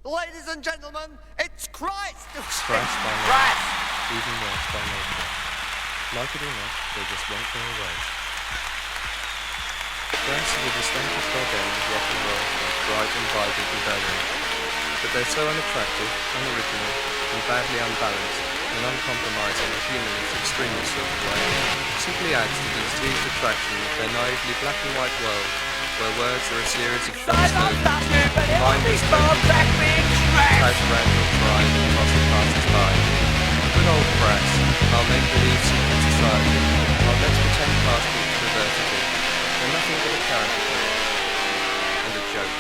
Ladies and gentlemen, it's Christ! Crass by night, even worse by nature. Like it or not, they just won't go away. Crass is a distinctive goddamn of rock and roll, like bright and vibrant and bellowing. But they're so unattractive, unoriginal, and badly unbalanced, and uncompromising a humanist extremist sort of way, simply adds to the diseased attraction of their naively black and white world, where words are a series of short slogans, combined with type around your tribe across the passers-by. Good old Crass, our make-believe secret society, our let's pretend passport to diversity. They're nothing but a caricature. And a joke.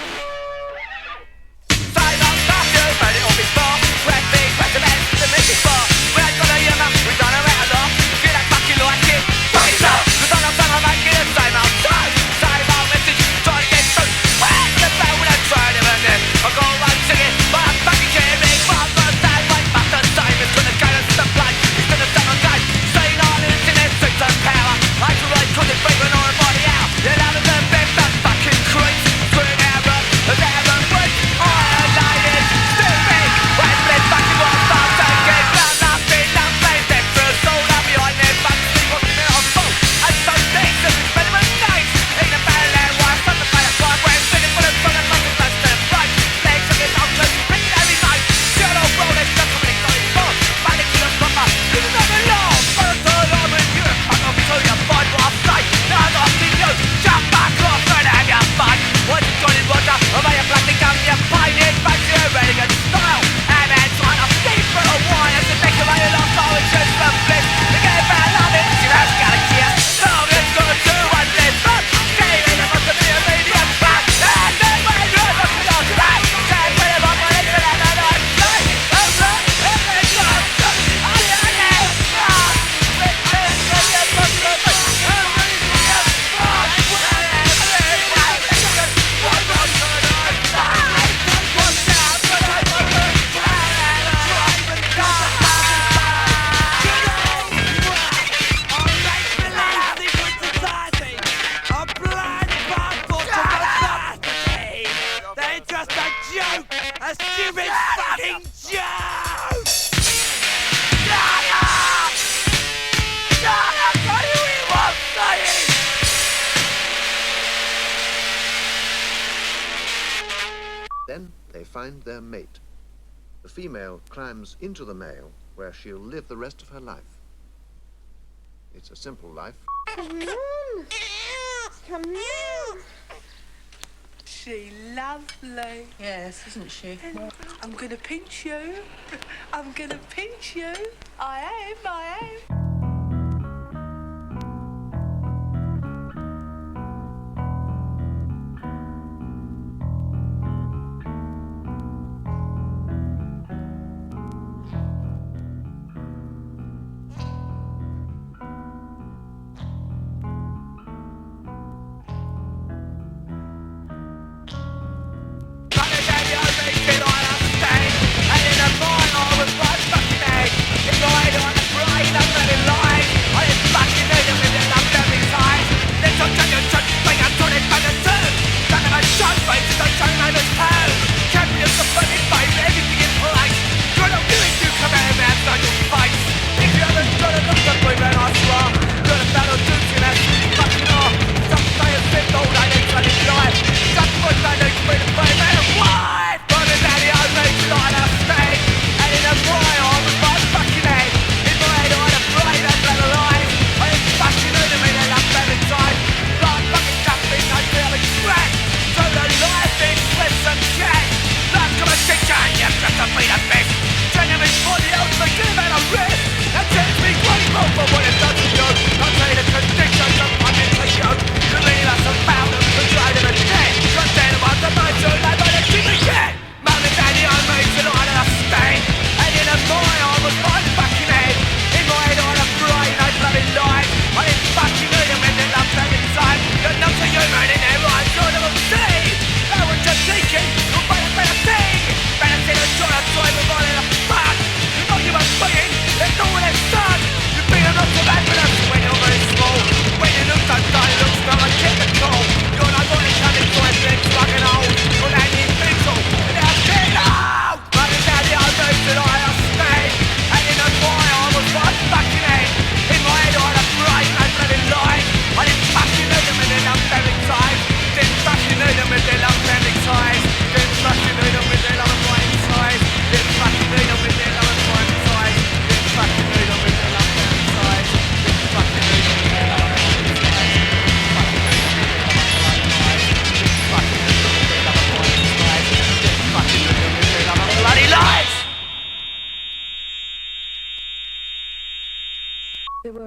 Then they find their mate. The female climbs into the male, where she'll live the rest of her life. It's a simple life. Come on. Come on. She lovely. Yes, isn't she? I'm gonna pinch you. I'm gonna pinch you. I am. It's all I do on the bride, I'm ready.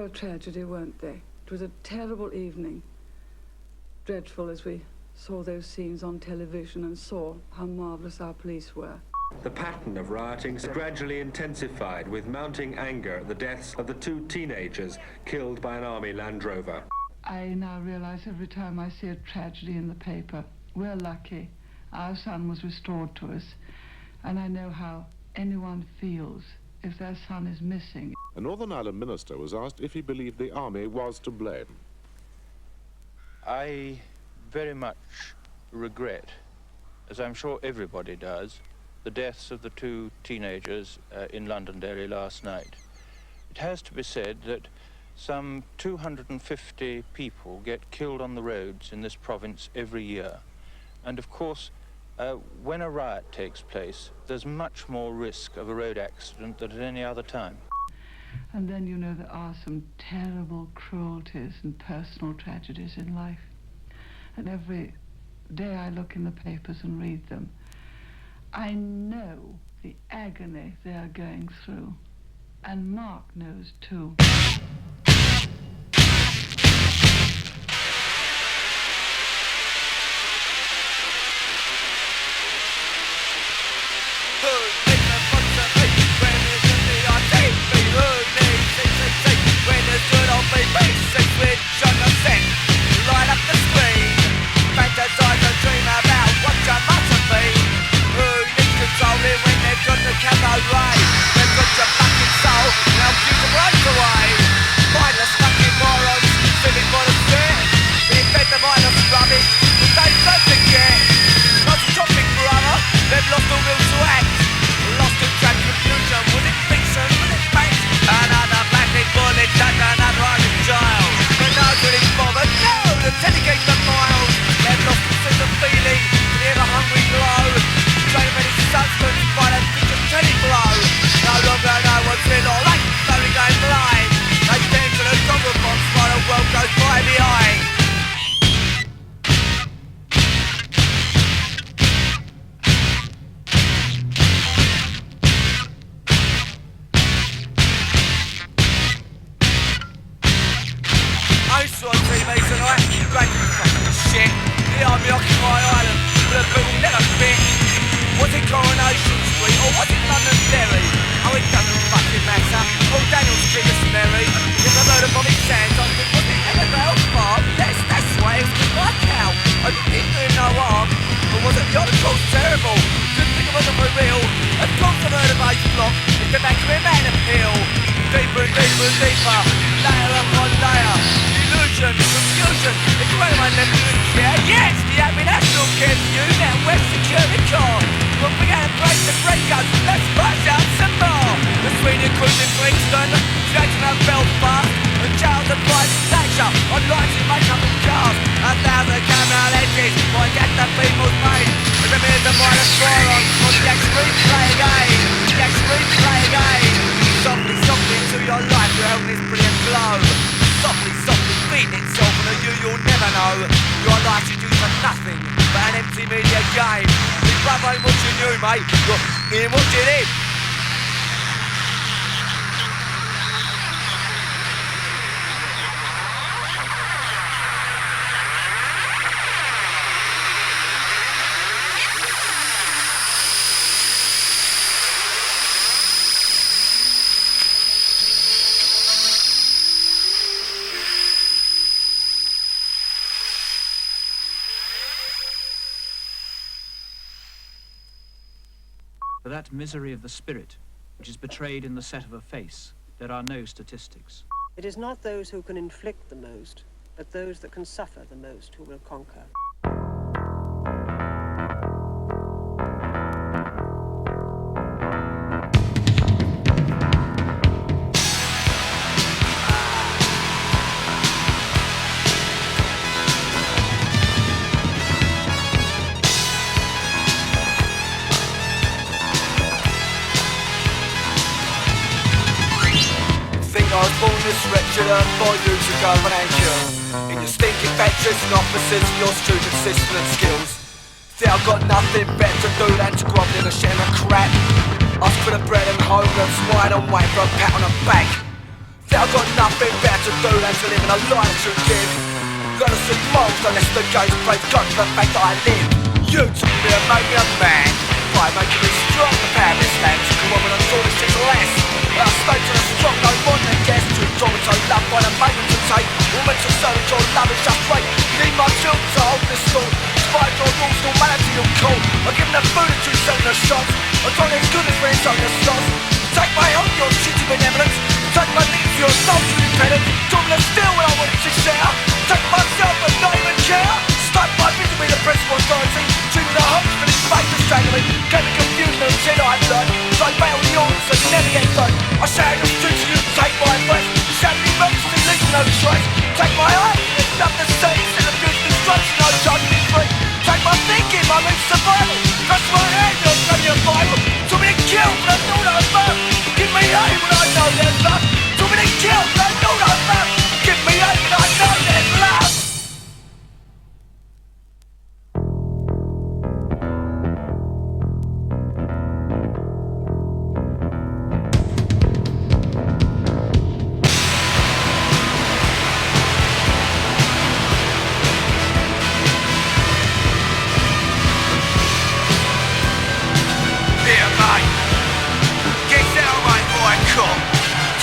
a tragedy, weren't they? It was a terrible evening. Dreadful as we saw those scenes on television and saw how marvellous our police were. The pattern of rioting gradually intensified with mounting anger at the deaths of the 2 teenagers killed by an army Land Rover. I now realise every time I see a tragedy in the paper, we're lucky. Our son was restored to us, and I know how anyone feels if their son is missing. A Northern Ireland minister was asked if he believed the army was to blame. I very much regret, as I'm sure everybody does, the deaths of the 2 teenagers in Londonderry last night. It has to be said that some 250 people get killed on the roads in this province every year. And of course, when a riot takes place, there's much more risk of a road accident than at any other time. And then, you know, there are some terrible cruelties and personal tragedies in life. And every day I look in the papers and read them, I know the agony they are going through. And Mark knows too. For that misery of the spirit, which is betrayed in the set of a face, there are no statistics. It is not those who can inflict the most, but those that can suffer the most who will conquer. Wretched 4 years ago when I killed in your stinking factories and offices for your stupid system and skills. See, I've got nothing better to do than to grovel in a shame of crap. Ask for the bread and homeless, wide and wait for a pat on the back. Now I've got nothing better to do than to live in a life to give. Gonna see moles unless the gates play God for the fact that I live. You took me and made me a man by making me strong. The power of this land to come on when I saw this shit less. I stay to the strong, no more than guess. To enjoy so love by the moment to take. Woman to serve your love is just right. Need my children to hold this store. Despite your rules, normality you'll call. I give them the food and 2 selling the shots. I don't as good as when it's on the slots. Take my own, your shitty benevolence. Take my leave for your soul to independent. Told me to steal when I wanted to share. Take myself but not even care. Start by beating me the principal authority. Treat me the host for this fight to strangle me. Get me confused and shit I've learned. So I battle the orders and never get done. I shout in the streets and you take my breath. You shout in the emergency, leaving no choice. Take my eye, it's not the same. Instead of abuse destruction, I'll charge me free. Take my thinking, my mood survival. Press my hand, you'll know your Bible. Told me to kill, but I know that I'm bad. Give me aim when I know there's love. Told me to kill, but I know that I'm bad. Give me aim when I know there's love. Here, mate. Get out, my boy, cock.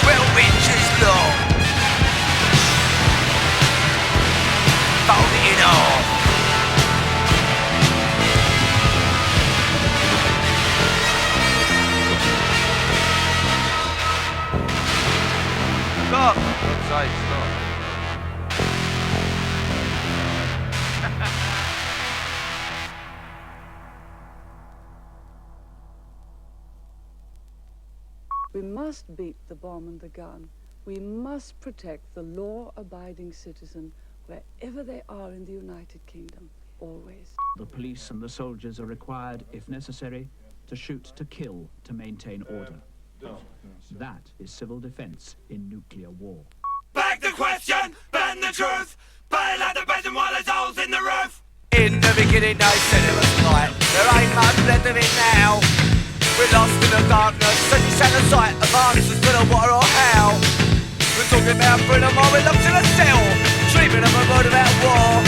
12 inches long. Fold it off. Stop! Say, stop. We must beat the bomb and the gun. We must protect the law-abiding citizen wherever they are in the United Kingdom, always. The police and the soldiers are required, if necessary, to shoot to kill to maintain order. That is civil defense in nuclear war. Beg the question, bend the truth. Bail out the bedroom while there's holes in the roof. In the beginning they said it was light. There ain't much left of it now. We're lost in the darkness, searching out the sight of answers to the what or how. We're talking about freedom while we're locked in a cell, dreaming of a world without war.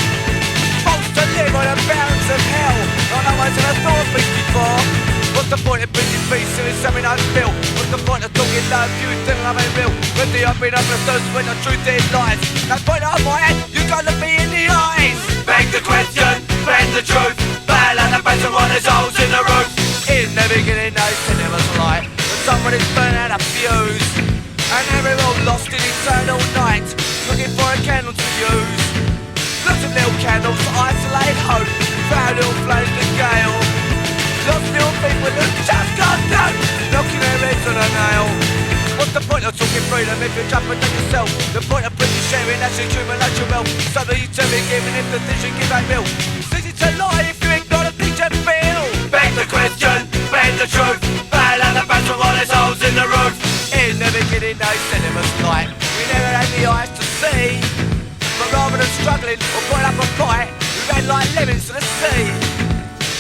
Supposed to live on the bounds of hell, not always in a thought beat before. What's the point of bringing peace if it's something unbuilt? What's the point of talking love, you think I'm real? When the open up the thirst, when the truth is lies. No point on my head, you gotta look me in the eyes. Beg the question, bend the truth. Bail out the base and while there's holes in the roof. In the beginning they said it was light, but somebody's burning out a fuse. And now we're all lost in eternal night, looking for a candle to use. Lots of little candles to isolate hope, proud little flames to gale. Lost little people who just can't down, knocking their heads on a nail. What's the point of talking freedom if you're jumping on yourself? The point of pretty sharing that's accumulate your wealth. So that you tell me giving if the decision gives a real. It's easy to lie if you ignore the things you feel. Beg the question, beg the truth. Bail out the bathroom while there's holes in the roof. In the beginning they said it was light. We never had the eyes to see. But rather than struggling or putting up a fight, we ran like lemons to the sea.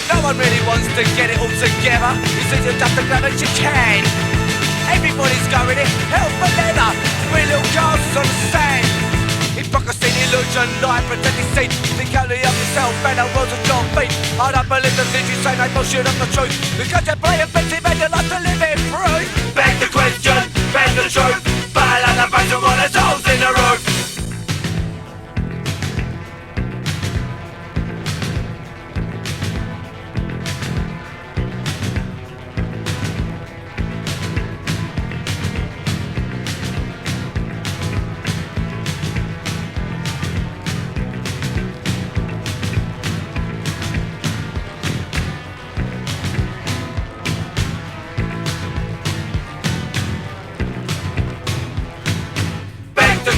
No one really wants to get it all together. It's easier just to grab it you can. Everybody's going it, hell for leather. Three little castles on the sand. Hypocrisy, illusion, lie, pretend deceit. Think only of yourself and the world's at your feet. I don't believe the things you say, they bullshit on the truth. Because you play offensive and you like to live it free. Beg the question, beg the truth. Bail out the base and while there's holes in the roof.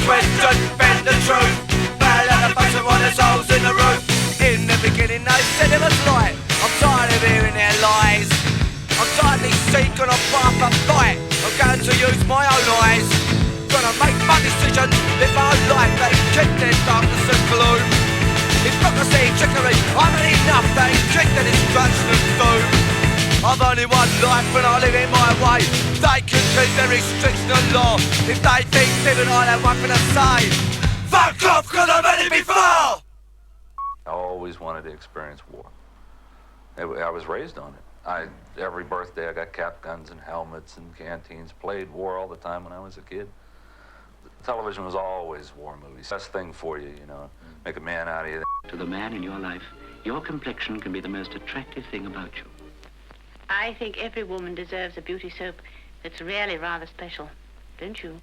Question, bend the truth. Bail out the base and while there's holes in the roof. In the beginning they said it was light. I'm tired of hearing their lies. I'm tired of seeking a path and fight. I'm going to use my own eyes. Gonna make my decisions, live my own life. They keep their darkness and gloom. Hypocrisy, trickery, I'm had enough. They drink the destruction and doom. I've only one life and I live it my way. They can keep their restriction of law. If they think different, I'll have one thing to say. Fuck off, cause I've had it before! I always wanted to experience war. I was raised on it. Every birthday I got cap guns and helmets and canteens, played war all the time when I was a kid. Television was always war movies. Best thing for you, you know, make a man out of you. To the man in your life, your complexion can be the most attractive thing about you. I think every woman deserves a beauty soap that's really rather special, don't you?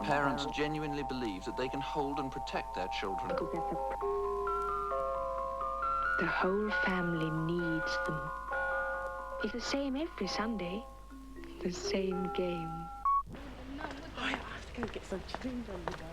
Parents genuinely believe that they can hold and protect their children. The whole family needs them. It's the same every Sunday. The same game. I have to go get some change on the go.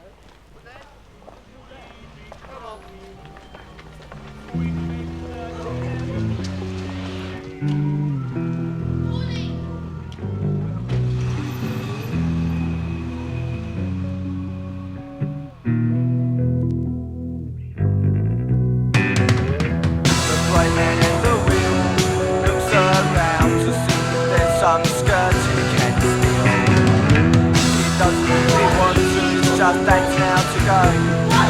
Just dance now to go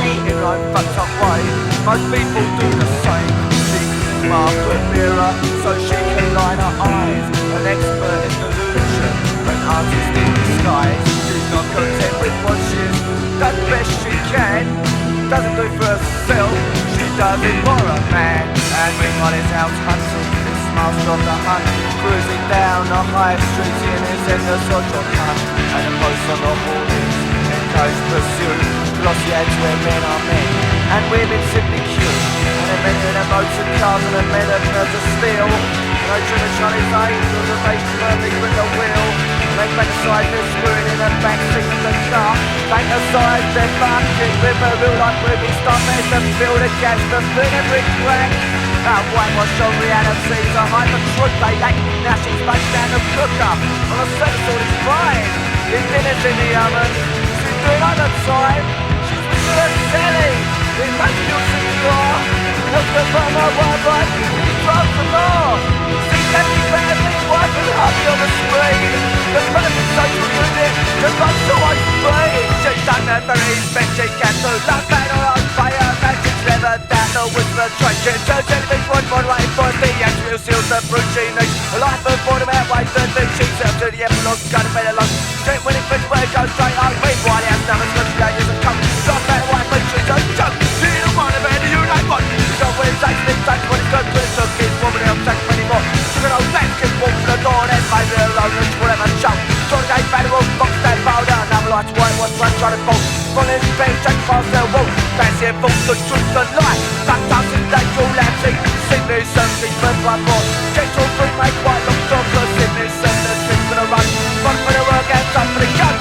in her own fucked up way. Most people do the same. She can mark a mirror so she can line her eyes. An expert in delusion, an artist in disguise. She's not content with what she's done the best she can. Doesn't do it for herself, she does it for a man. And meanwhile his house hunting, this master of the hunt, cruising down the high street in his endless hot cunt. And the post on the wall is pursuit, glossy ads where men are men and women simply cute, and the men in the boats and cars and the men of nerves of steel, and they trim the Chinese angels and they firmly grip the wheel, and they back aside their screwing in the backseat of the car, back aside their bucket with a real life movie star, there's the feel to catch the thing and brick-brack. That whitewash on reality's a hyper truth they lack. Now she's back down the cooker on the surface all is fine. His dinner's in the oven. doing overtime. She's with her telly. It makes you secure. Look at my wildlife. He drops the law. See every family, wife and hubby on the screen. The perfect social unit. The run so much free. She's done her very best she can do. Love battle on fire. Magic never down. The whisper trenches. Turns anything one right for the actual seals the fruit she needs. A life of boredom outweighs the thing she serves to the epilogue. Got a better luck. Straight when it fits where it goes straight on. Meanwhile, the numbers look like it's a come. Drop that white but she's a joke. Do you want a man? Do you like one? She's always like this. That's what it's going to do. So kids, woman, I'm taking anymore. She's an old man, kids walk to the door. Then maybe they're alone and whatever show. Sort of gay battle, box that powder. Number lights, white, what's one trying to fall. Running in space, check past their wall. Fancy and false, the truth and lie. Back down in that you'll have seen. Sydney, something for blood more. Gentle free, make white look strong. For Sydney, send the trip for the run. Run for the work and time for the gun.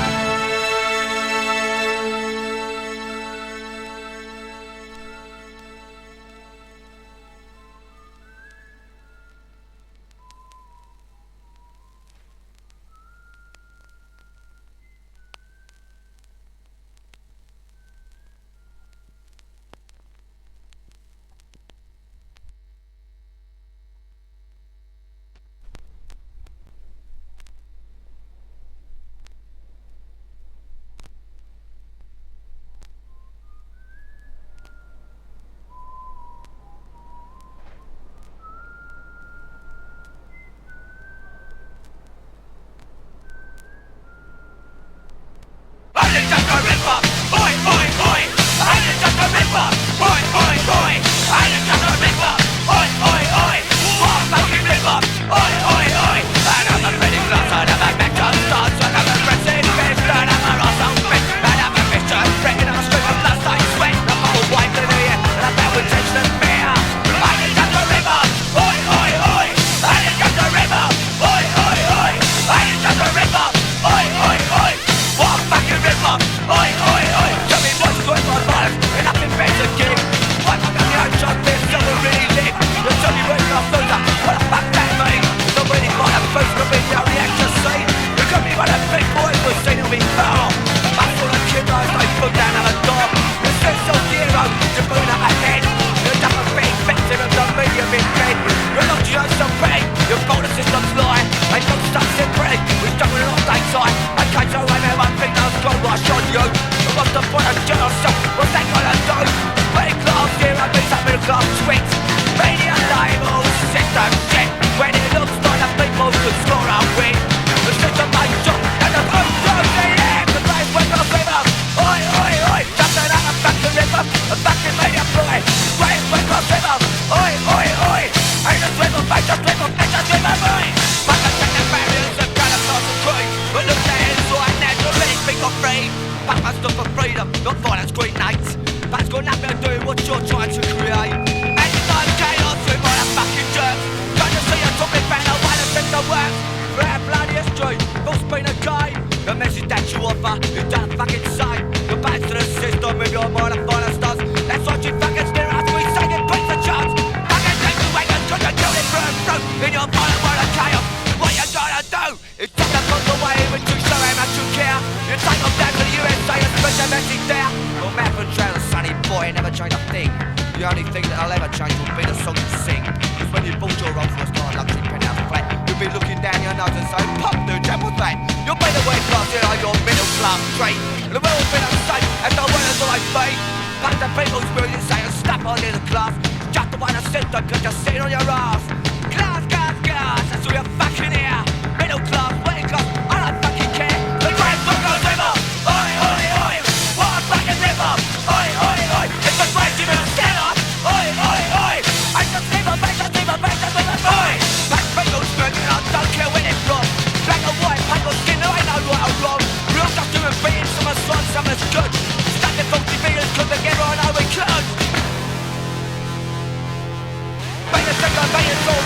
Bang,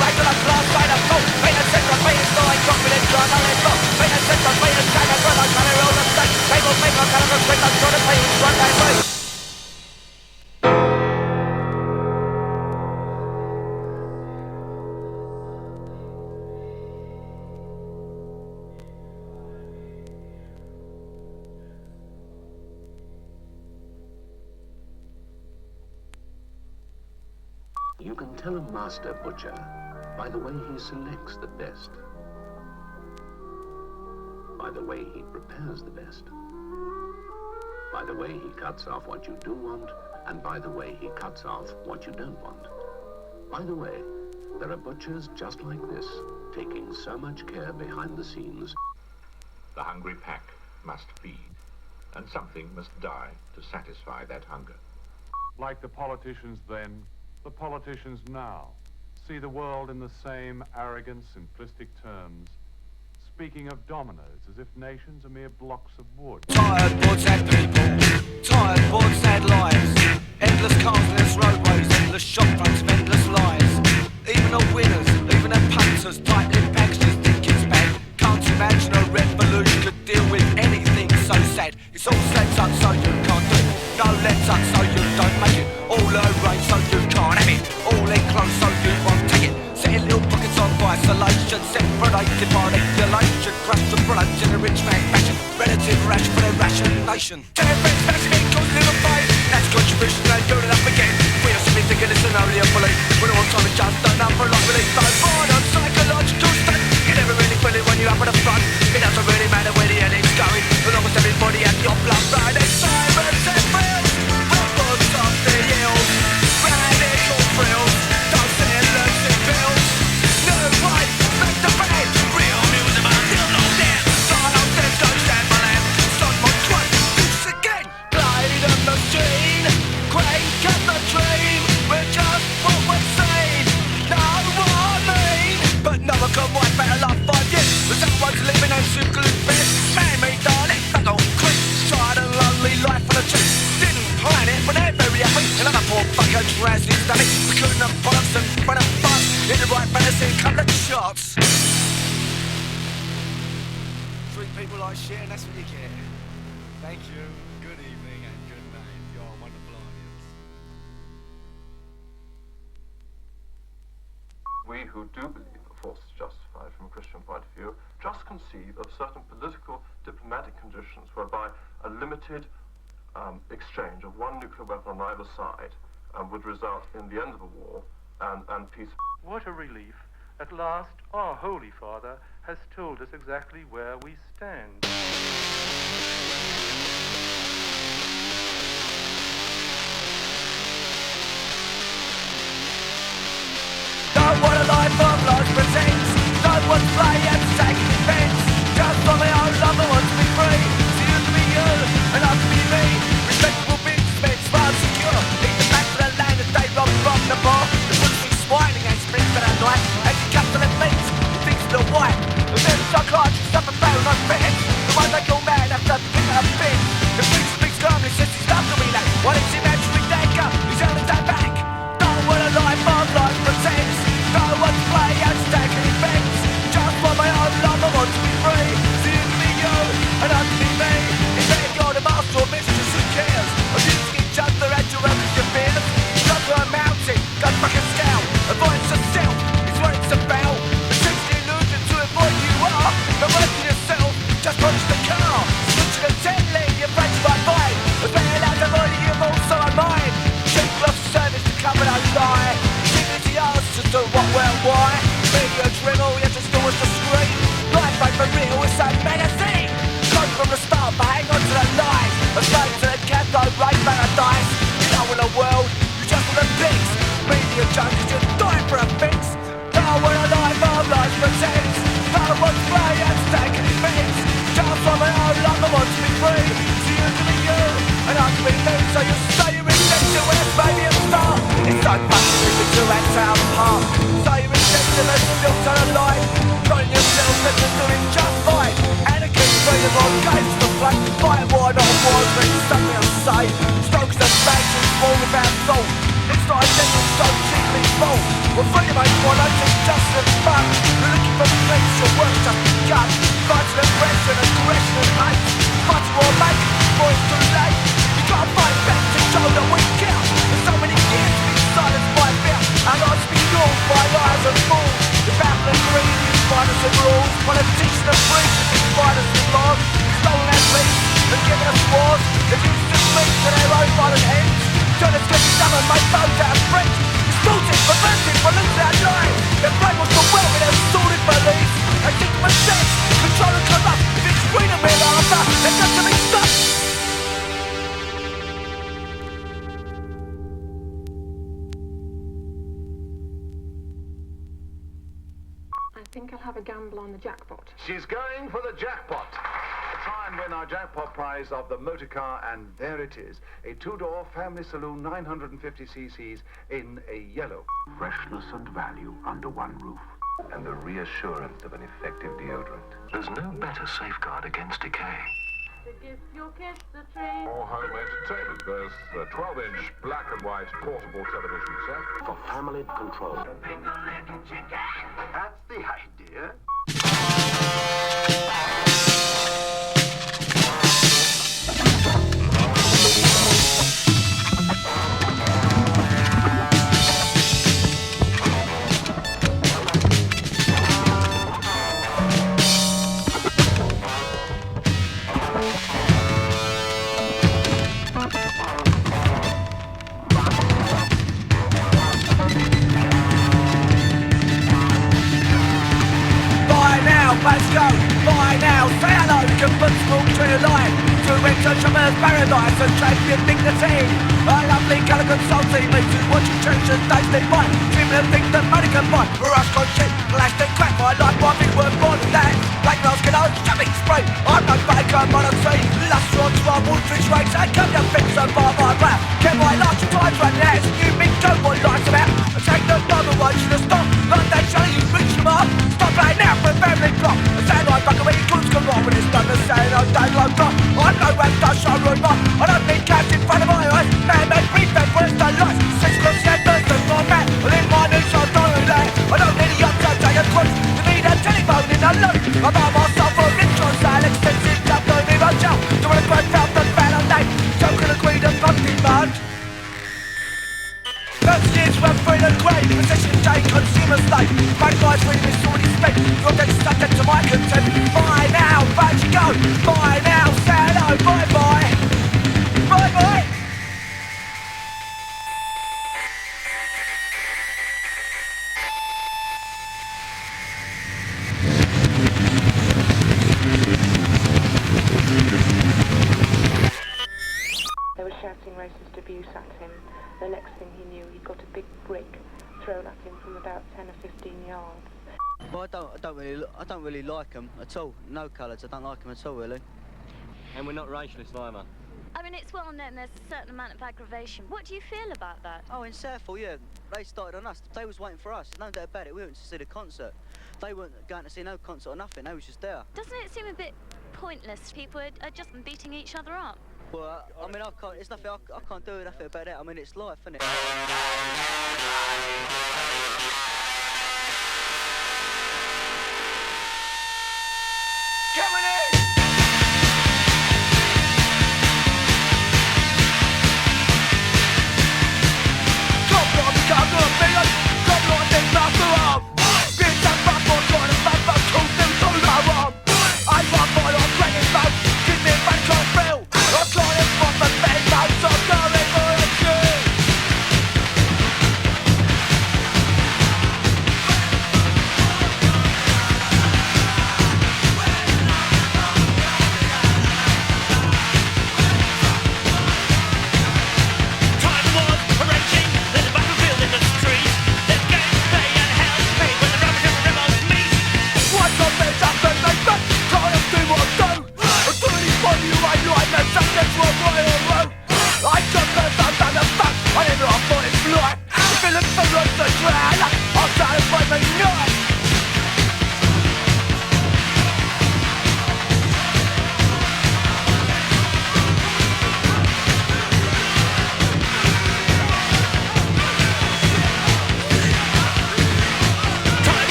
You can tell a master butcher by the way he selects the best, by the way he prepares the best, by the way he cuts off what you do want, and by the way he cuts off what you don't want. By the way, there are butchers just like this, taking so much care behind the scenes. The hungry pack must feed, and something must die to satisfy that hunger. Like the politicians then, the politicians now see the world in the same arrogant, simplistic terms, speaking of dominoes as if nations are mere blocks of wood. Tired boards had people, tired boards had lives, endless cars, endless roadways, endless shop fronts, endless lies. Even the winners, even the punters, tightly packed, just think it's bad. Can't imagine a revolution could deal with anything so sad. It's all set up so you can't do it. No let up so you don't make it. All arranged so you can't have it. All enclosed so you won't take it. Setting little pockets of isolation, separated by regulation. Crash the products in a rich man's fashion. Relative rash for their rationation. Ten friends fashion cause little fight. That's contribution and building up again. We are simply thinking it's an only a belief. We're all trying to just done up for like belief. No born on psychological state. You never really feel it when you're up at the front. It doesn't really matter where the end is going, as long as everybody has your blood right. It's sirens and frills, robots off the hills, radical thrills, dancing losing pills. No right, back to bed, real music, but still not there. Silence, there's no stand my lamp, start my quote, loose again. Glide the machine, crank up the dream, we're just what we're saying. No more mean, but no one can wipe out a life 5 years. But everyone's living in circle bed. Man, me darling, back on quick. Tried a lonely life on a trip. Didn't plan it, but they're very happy. Another poor fucker transit dummy. We couldn't have products and front of fun. In the right fantasy, couple of shots. Treat people like shit and that's what you get. Thank you, good evening and good night. You're a wonderful audience. We who do believe the force is justified from a Christian point of view just conceive of certain political, diplomatic conditions whereby a limited exchange of one nuclear weapon on either side would result in the end of the war and peace. What a relief. At last, our Holy Father has told us exactly where we stand. Don't want a life of lost pretense. Don't want to play and take defense. Just for my own love, I want to be free. So you to be you, and I to be me. Respectable businessmen, smart, secure. Lead the back to the land and they rob from the bar. The bullshit smiling and sprint for that night. As you come to the feet, the things to the white. The men psychiatrists up and down on fence. The ones they call mad after picking up bins. The big speaks calmly, says he's love to me like. What is he meant to be danger? He's on his own back. Don't want a life of lost pretense. Don't want to play and take an offense. Just for my own love, I want to be free. So you can be you, and I can be me. If they go to master or mistress, who cares? I'm using each other at your own your fears. Go to a mountain, go back and scout. Avoidance of self is what it's about. It's the illusion to avoid who you are. Not working yourself, just punch the car. Switch to the 10 lane, you're back to my mind. But they allowed to avoid you, also on mine. Check love service to cover that lie. Dignity asks to do what, where, why. Media dribble, you just do as the screen. Life ain't for real, it's a magazine. Gone from the start, but hang on to the lies. A slave to the cathode ray paradise. You know in the world, you just want the pigs. Media junkies, you're dying for a fix. Don't want a life of life pretense. Don't want to play and take an offense. Just for my own love, I want to be free. So you can be you, and I can be me. So you say you're ridiculous, maybe a star. It's so fucking easy to act out apart. So you're ridiculous, still to the light. Trying yourself that you're doing just fine. Anarchy, freedom on games to play. Fight war, not war, but it's something I say. Strokes and factions, all without thought. It's not identical, so cheaply fault. Well, freedom ain't one, I think just as fun. You're looking for peace, your work just begun. Fighting oppression, aggression and hate. Fighting war, make it before it's too late. You gotta fight back to show that we count. There's so many years to be silenced by fear. And I to be ruled by lies and fools. The battle and greed, the fighters and rules. Politicians and priests, the fighters and laws. Stolen our peace, and giving us wars. They've used to speak to their own violent ends. Trying to get some and make those our friends. Sorted, prevented, for losing our lives. Their brain was for wealth and they're sorted beliefs. They think of sex, control and corrupt. If it's freedom we're after, they've got to be stopped. I think I'll have a gamble on the jackpot. She's going for the jackpot. Try and win our jackpot prize of the motor car, and there it is. A two-door family saloon, 950 cc's in a yellow. Freshness and value under one roof. And the reassurance of an effective deodorant. There's no better safeguard against decay. To give your kids the treat. More home entertainment. There's a 12-inch black and white portable television set. For family control. That's the idea. Let's go, buy now, say hello, convince walk to your life. To enter Traverse Paradise and champion dignity. A lovely colour consulting me to watch you change the days they fight. Dreaming of things that money can buy. Rush on shit, plastic crap, my life might be worth more than that. Black girls can own shopping spray. I'm no baker, monotony. Lust on swab, wolfish race, I come your fix and buy my rap. Can my last times run out, you big dope what life's about. Take the number one, should have stopped. Like they tell you, reach them up. Stop right now for a family clock. A sound like bucket when you goods come on. When it's done the same, I'm down like drop. I'm no rap, I shall run up. I don't need cash in front of my eyes. Man-made brief and first I life. 6 clubs, yeah, birds and my man. Well, in my news, I don't do that. I don't need a yacht, I take a cruise. You need a telephone in a loop. I buy myself a rich on sale, expensive job, don't need a job. Do a great found the validate. Token agreed and not demand. 30 years went through the grave, possession day, consumer state. Money guys reading this already spent. You're getting subject to my contempt. Buy now, back you go. Buy now, say hello, bye bye. Bye bye. They were shouting racist abuse at him. The next thing he knew, he got a big brick thrown at him from about 10 or 15 yards. Well, I don't really like them at all. No colours, I don't like them at all, really. And we're not racialist either. I mean, it's well known there's a certain amount of aggravation. What do you feel about that? Oh, in Southall, yeah. They started on us. They was waiting for us. No doubt about it. We went to see the concert. They weren't going to see no concert or nothing. They was just there. Doesn't it seem a bit pointless? People are just beating each other up. Well, I mean, I can't. It's nothing. I can't do nothing about that. I mean, it's life, isn't it? Coming in! Come on, come on, baby! Come on, take my arm! Bitch, I'm back on trying to find my truth and so I'm I want my own playing mouth. Give me my control. I'm trying for the big mouth, so going for a kill.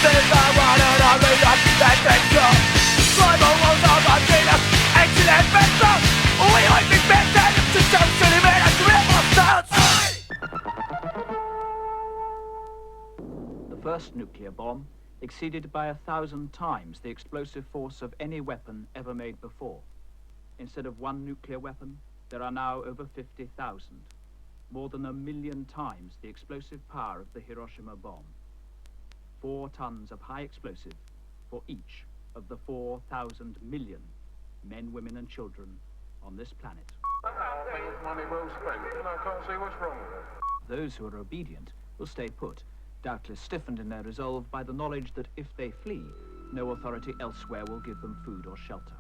is the one and only life that they've got. Tribal walls are watching us, excellent vessel. We might be better to some silly men as real monsters. The first nuclear bomb exceeded by 1,000 times the explosive force of any weapon ever made before. Instead of one nuclear weapon, there are now over 50,000. More than 1 million times the explosive power of the Hiroshima bomb. 4 tons of high explosive for each of the 4,000 million men, women and children on this planet. I think it's money well spent, and I can't see what's wrong with it. Those who are obedient will stay put, doubtless stiffened in their resolve by the knowledge that if they flee, no authority elsewhere will give them food or shelter.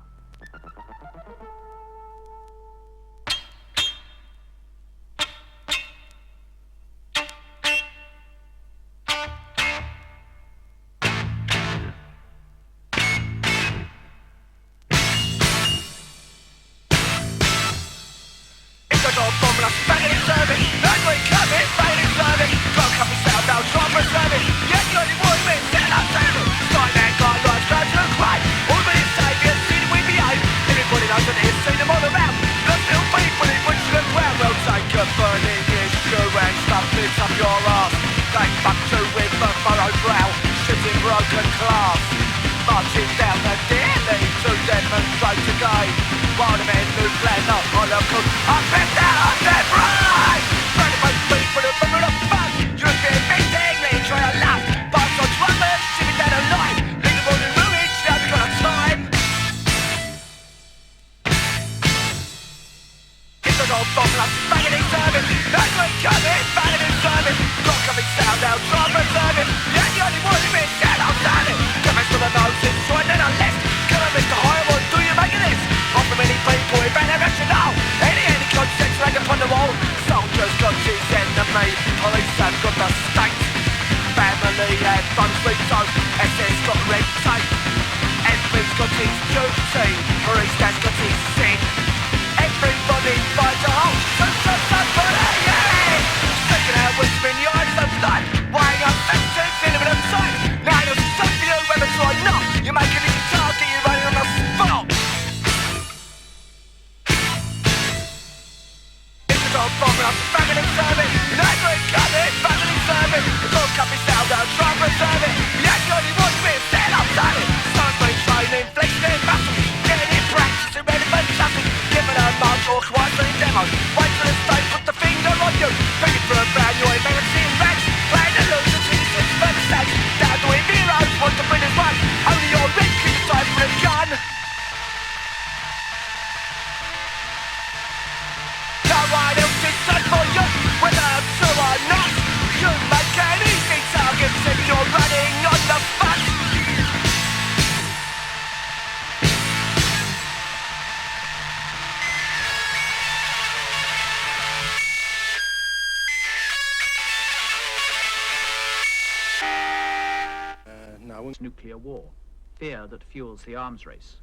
Nuclear war, fear that fuels the arms race.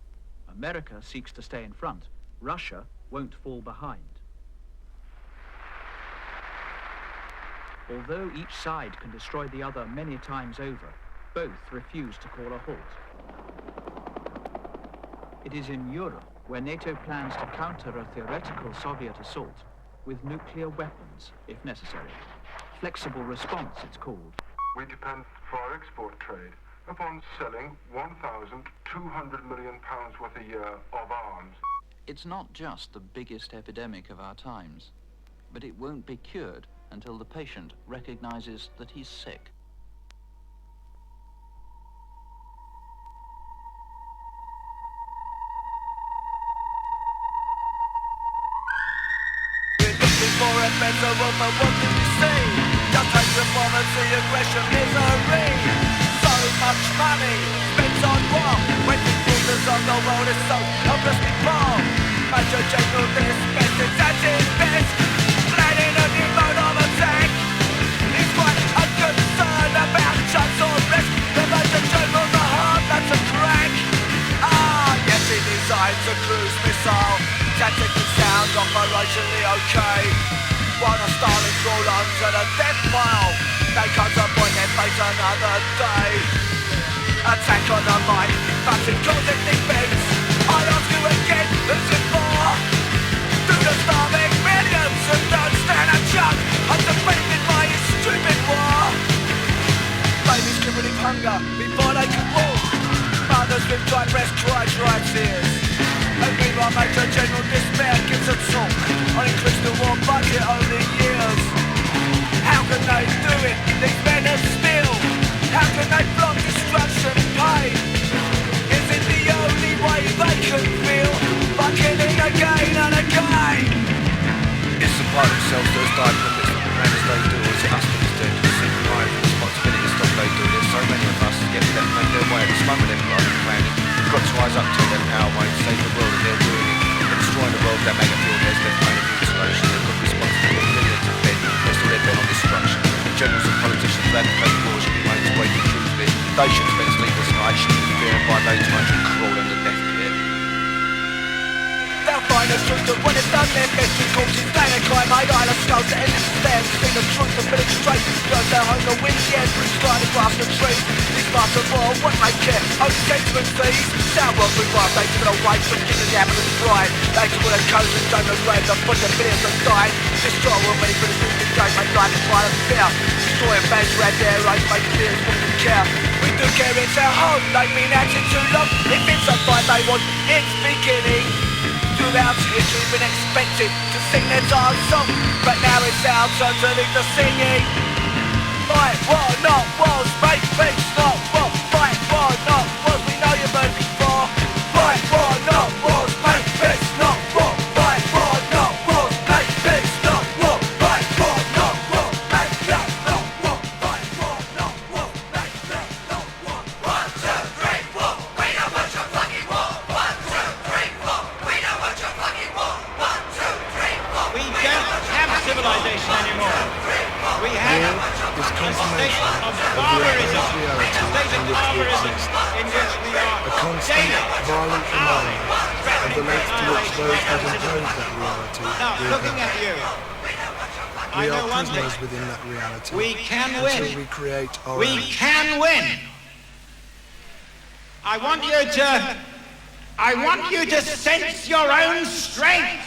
America seeks to stay in front. Russia won't fall behind. Although each side can destroy the other many times over, both refuse to call a halt. It is in Europe where NATO plans to counter a theoretical Soviet assault with nuclear weapons, if necessary. Flexible response, it's called. We depend for our export trade upon selling £1,200 million worth a year of arms. It's not just the biggest epidemic of our times, but it won't be cured until the patient recognizes that he's sick. We're looking for a better world, but what do we see? Just hatred, poverty, aggression, misery. So much money spent on war, when the borders of the world is so hopelessly poor. Major General disbest is at his best, planning a new mode of attack. He's quite unconcerned about chance or risk. The Major General, the heart that's a crack. Ah, yes, he designs a cruise missile, tactically sound, operationally okay. While the Stalin crawl onto the death pile, they contemplate their fate another day. to cause a defense. I ask you again, who's it for? Do the starving millions who don't stand a chance, undefeated by his stupid war. Babies crippled with hunger before they can walk. Mothers with dry breasts cry dry tears. And meanwhile Major General Despair gives a talk on increased the war budget over the years. How can they do it? These men are still. How can they block destruction, pain? Is it the only way they can feel? By killing again and again? It's the part of themselves that has died from this, and as they do, it's us that is dead. It's the pride and responsibility to stop they do. There's so many of us, yet we don't make their way at this moment they're plotting and planning. We've got to rise up to their power way to save the world, and they're doing it. They're destroying the world, they make it feel there's their kind of mutilation. They've got responsibility for millions of men. They're still their bent on destruction. The generals and politicians who advocate war should be made to wait the truth of it. They should spend sleepless nights, should be feared by they trying to crawl under death pit. They'll find the truth of what they've done, their best corpses, they and climb high island skulls to end them. See the truth of village straight, blows their home, the wind, the air, through sky, the grass, the trees. These parts of war, what they care, only gentlemen thieves. Down world we rise, they took it away from giving the applicant's pride. They took all the codes and done the grave, the foot of millions have died. Destroy all many for the stupid days, make life and violence fear. Destroying banks around their own, make fears, what we care. We do care, it's our home, they've been acting too long. If it's a fight they want, it's beginning. Throughout history been expected to sing their dance song, but now it's our turn to lead the singing. Fight war, not wars, make peace, not war. Fight war, not wars, we know you've heard before. Fight war, not wars, make peace, not war. Fight war, not wars, make peace, not war. Fight war, not wars, make peace, not war. Fight war, not wars, make peace, not war. 1, 2, 3, war, we know what you're fucking war. 1, 2, 3, war, we know what you're fucking war. 1, 2, 3, war. We don't have civilization anymore. We have a state of barbarism, a state of barbarism in which we are a constant, violent environment, and the length to which those that impose that reality now, looking at you, we are prisoners within that reality. We can win. Until we create our own. We can win. I want you to sense your own strength.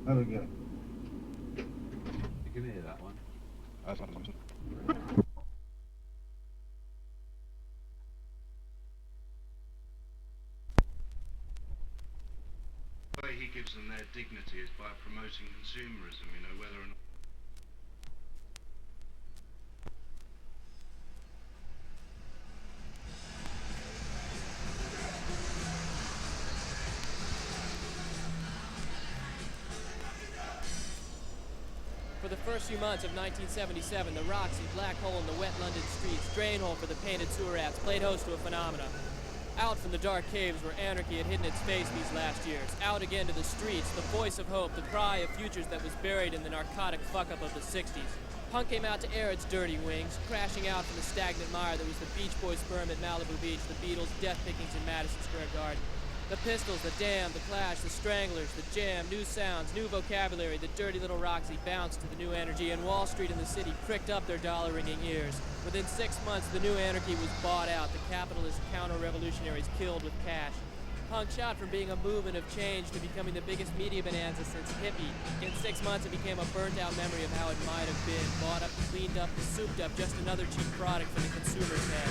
Have a go. You can hear that one. The way he gives them their dignity is by promoting consumerism, you know, whether or not. For the first few months of 1977, the Roxy, black hole in the wet London streets, drain hole for the painted sewer rats, played host to a phenomena. Out from the dark caves where anarchy had hidden its face these last years, out again to the streets, the voice of hope, the cry of futures that was buried in the narcotic fuck-up of the 60s. Punk came out to air its dirty wings, crashing out from the stagnant mire that was the Beach Boys' sperm at Malibu Beach, the Beatles' death pickings in Madison Square Garden. The Pistols, the Damned, the Clash, the Stranglers, the Jam, new sounds, new vocabulary, the dirty little Roxy bounced to the new energy, and Wall Street and the city pricked up their dollar-ringing ears. Within 6 months, the new anarchy was bought out, the capitalist counter-revolutionaries killed with cash. Punk shot from being a movement of change to becoming the biggest media bonanza since hippie. In 6 months, it became a burnt-out memory of how it might have been, bought up, cleaned up, souped up, just another cheap product for the consumer's head.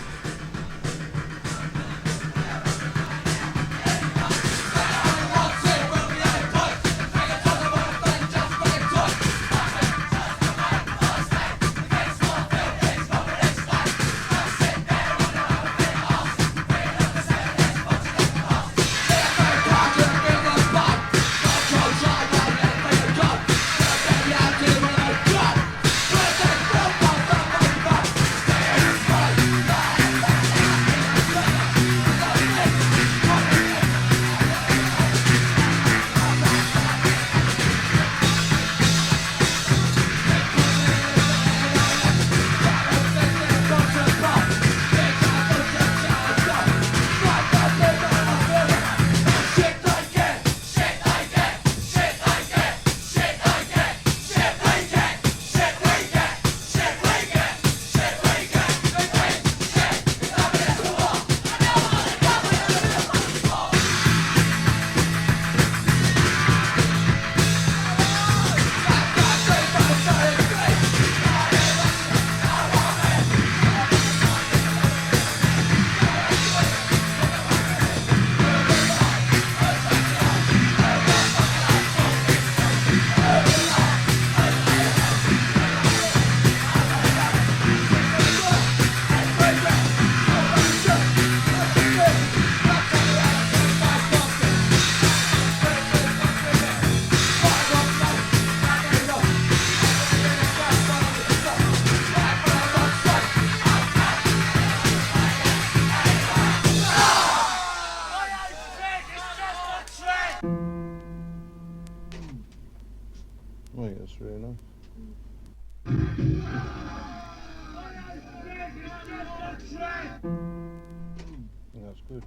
That's good.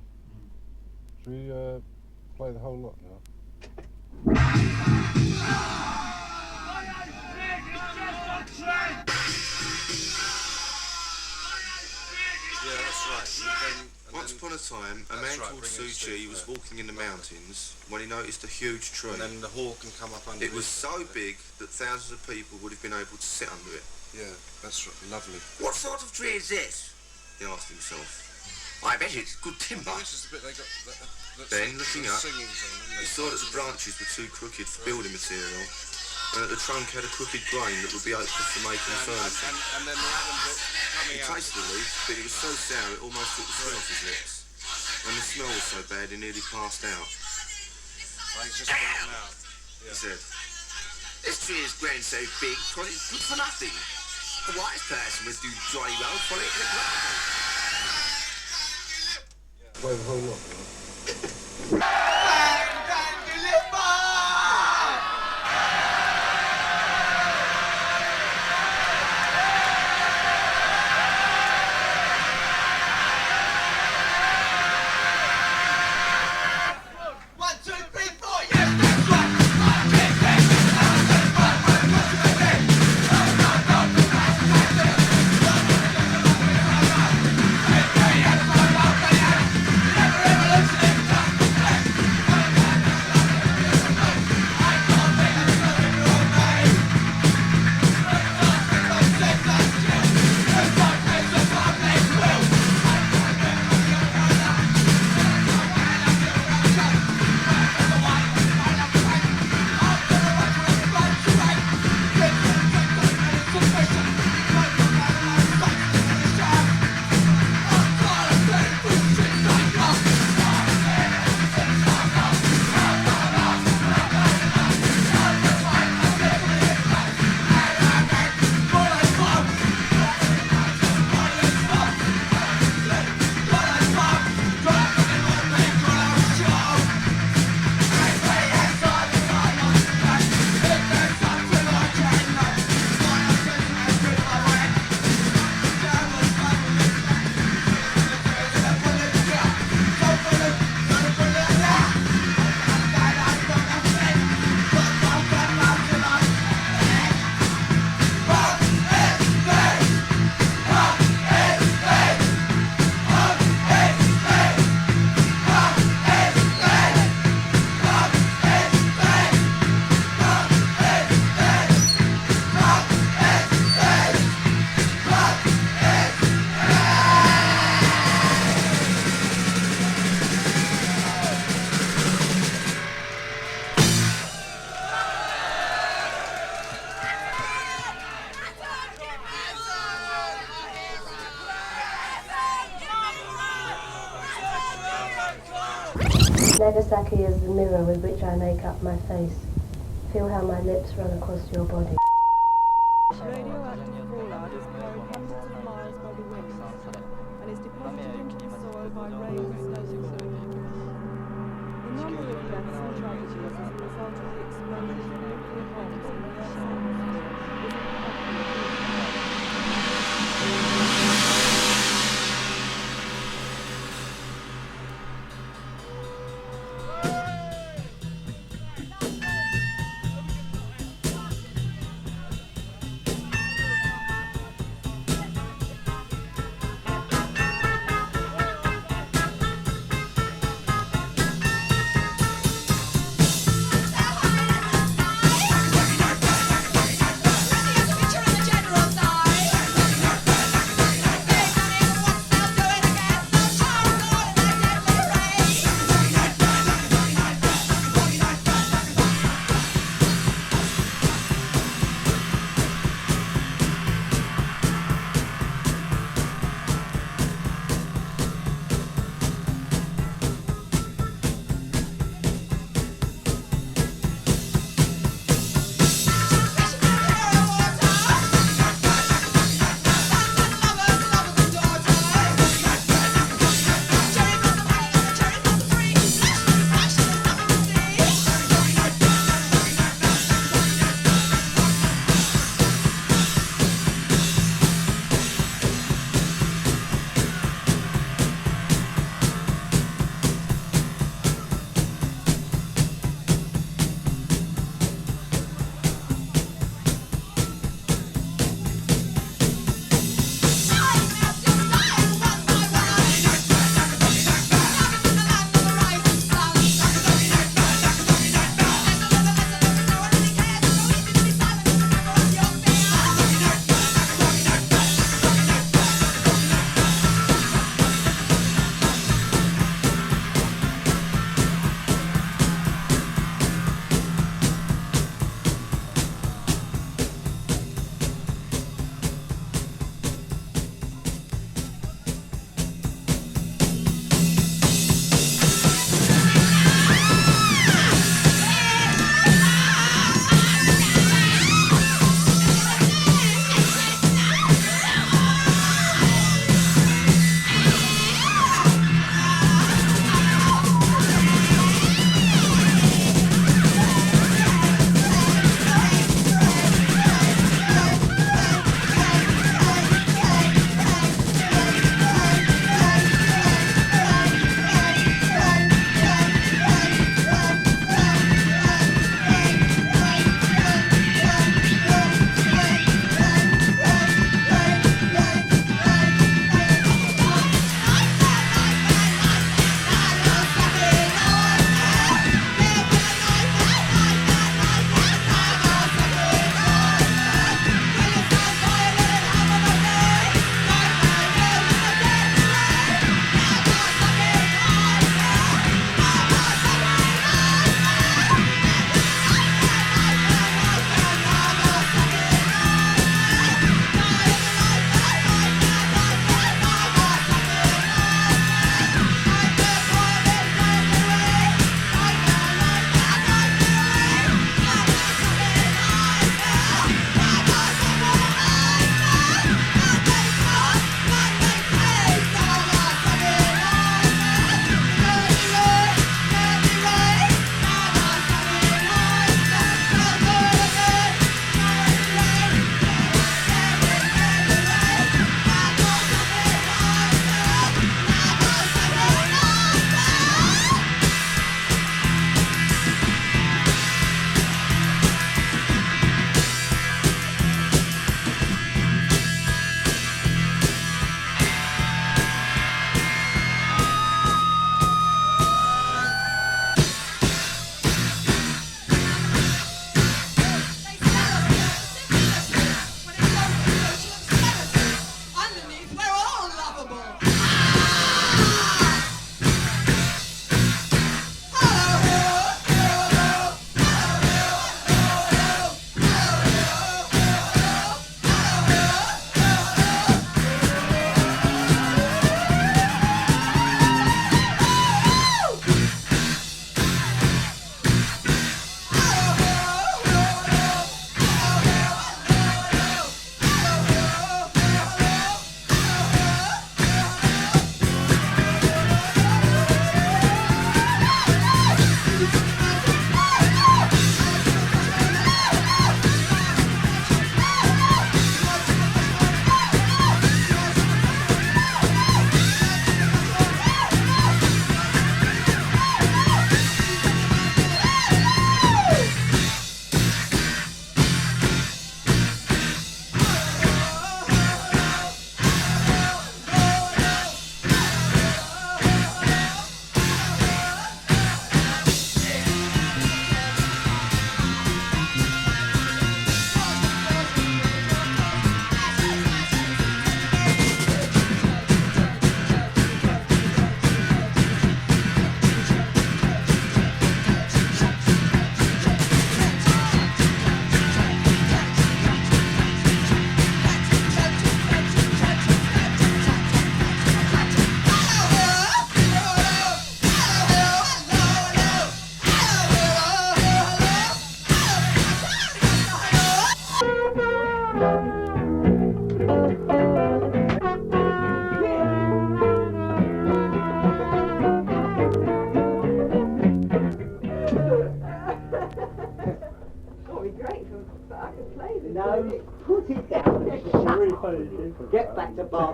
Should we play the whole lot now? Yeah, that's right. Once upon a time, a man called Suchi was walking in the mountains when he noticed a huge tree. And then the hawk can come up under it. It was so big that thousands of people would have been able to sit under it. Yeah, that's right. Lovely. What sort of tree is this? He asked himself. I bet it's good timber. This is the bit they got. Then, looking up, he saw that the branches were too crooked for building material, and that the trunk had a crooked grain that would be open for making furniture. And then the Adam bit coming He out. tasted the leaf, but it was so sour it almost took the skin off his lips. And the smell was so bad he nearly passed out. He's just getting out. He said, "This tree has grown so big because it's good for nothing. A wise person would do jolly well for it in the ground." Play the whole lot. Nagasaki is the mirror with which I make up my face. Feel how my lips run across your body. Radioactive fallout is carried hundreds of miles by the winds and is deposited into the soil by rain and snowstorms. The number of deaths and tragedies as a result of the explosion of nuclear bombs in the Earth's atmosphere is incomparable.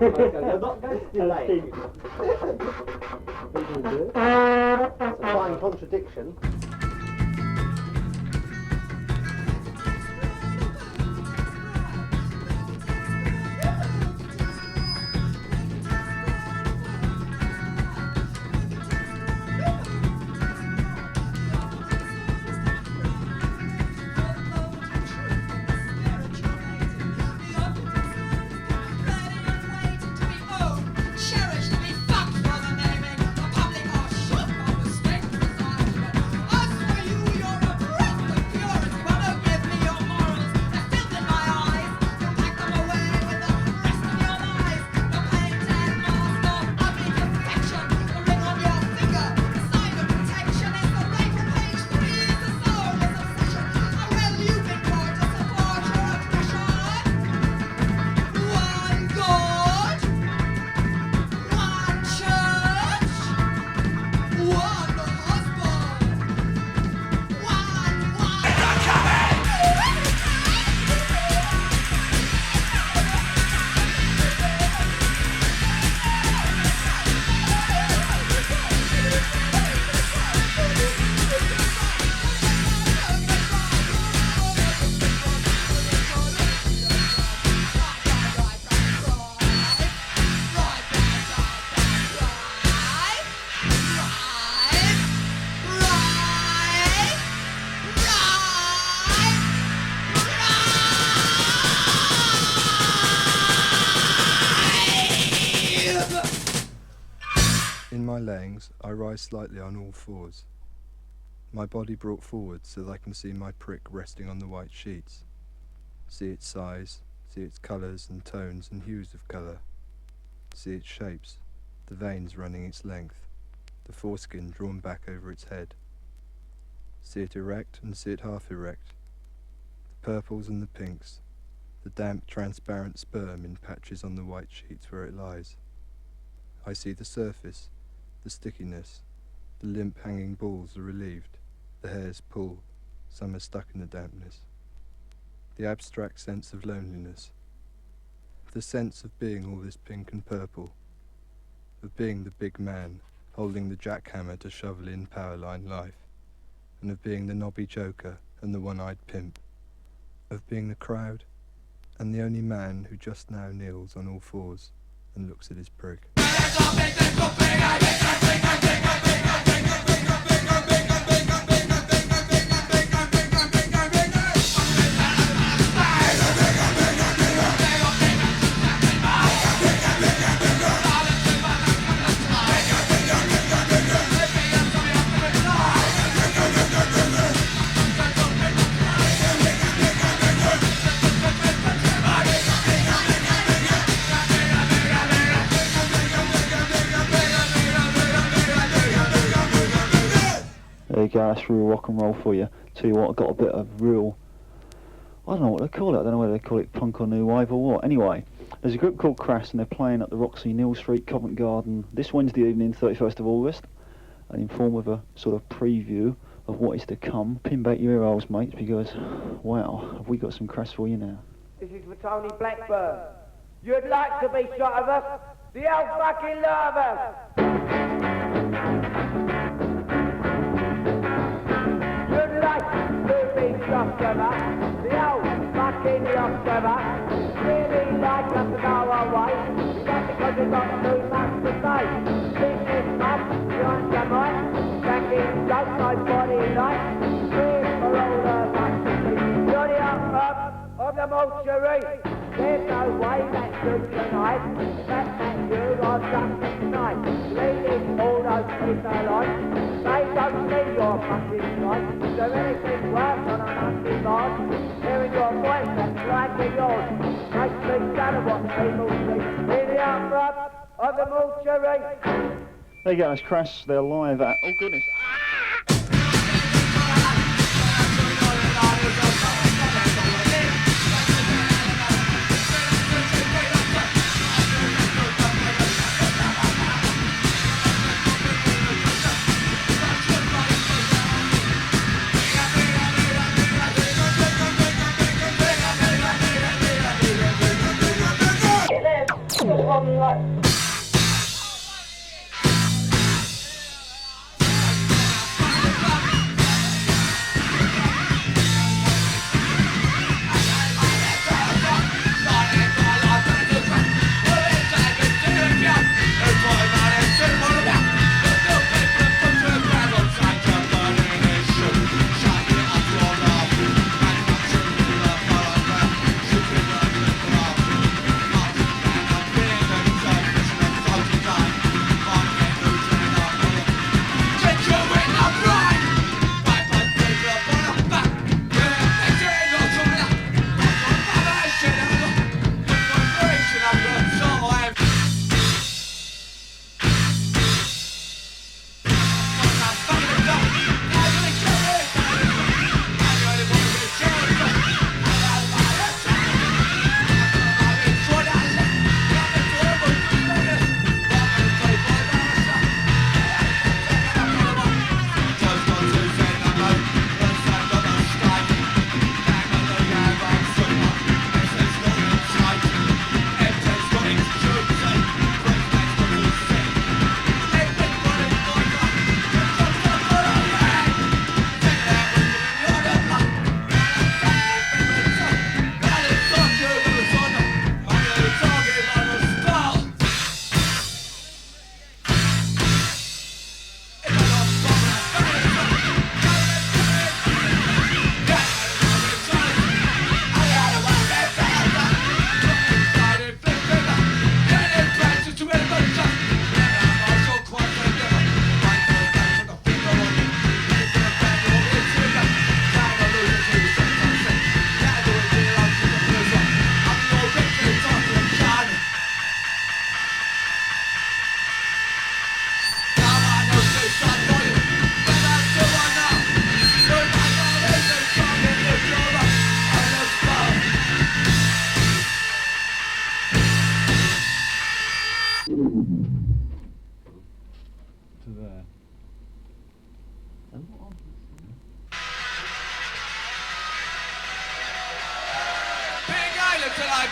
You're not going to delay. It's a fine contradiction. In my layings, I rise slightly on all fours, my body brought forward so that I can see my prick resting on the white sheets, see its size, see its colours and tones and hues of colour, see its shapes, the veins running its length, the foreskin drawn back over its head, see it erect and see it half erect, the purples and the pinks, the damp, transparent sperm in patches on the white sheets where it lies. I see the surface, the stickiness, the limp hanging balls are relieved, the hairs pull, some are stuck in the dampness. The abstract sense of loneliness, the sense of being all this pink and purple, of being the big man holding the jackhammer to shovel in powerline life, and of being the knobby joker and the one-eyed pimp, of being the crowd and the only man who just now kneels on all fours and looks at his prick. There you go, that's real rock and roll for you. Tell you what, I got a bit of real, I don't know what they call it, I don't know whether they call it punk or new wave or what. Anyway, there's a group called Crass and they're playing at the Roxy, Neal Street, Covent Garden this Wednesday evening, 31st of August, and in form of a sort of preview of what is to come. Pin back your ear holes, mates, because, wow, have we got some Crass for you now. This is for Tony Blackburn. You'd like to be shot of us? The old fucking lot of us! You'd like to be shot of us? The old fucking lot of us! Really like us to go away? Just because we've got too much to say. Think this much, you want your mind? Back in jokes, my body light. Cheers for all the much to see. You're the up of the mortuary. There's no way that should tonight. That you are something tonight. Leading all those people on. They don't see your fucking sight. Is there anything worse on a Monday night? Hearing your voice that's like yours. Makes me shudder what people see. In the up of the mortuary. There you go, that's Crass, they're live at, oh goodness. On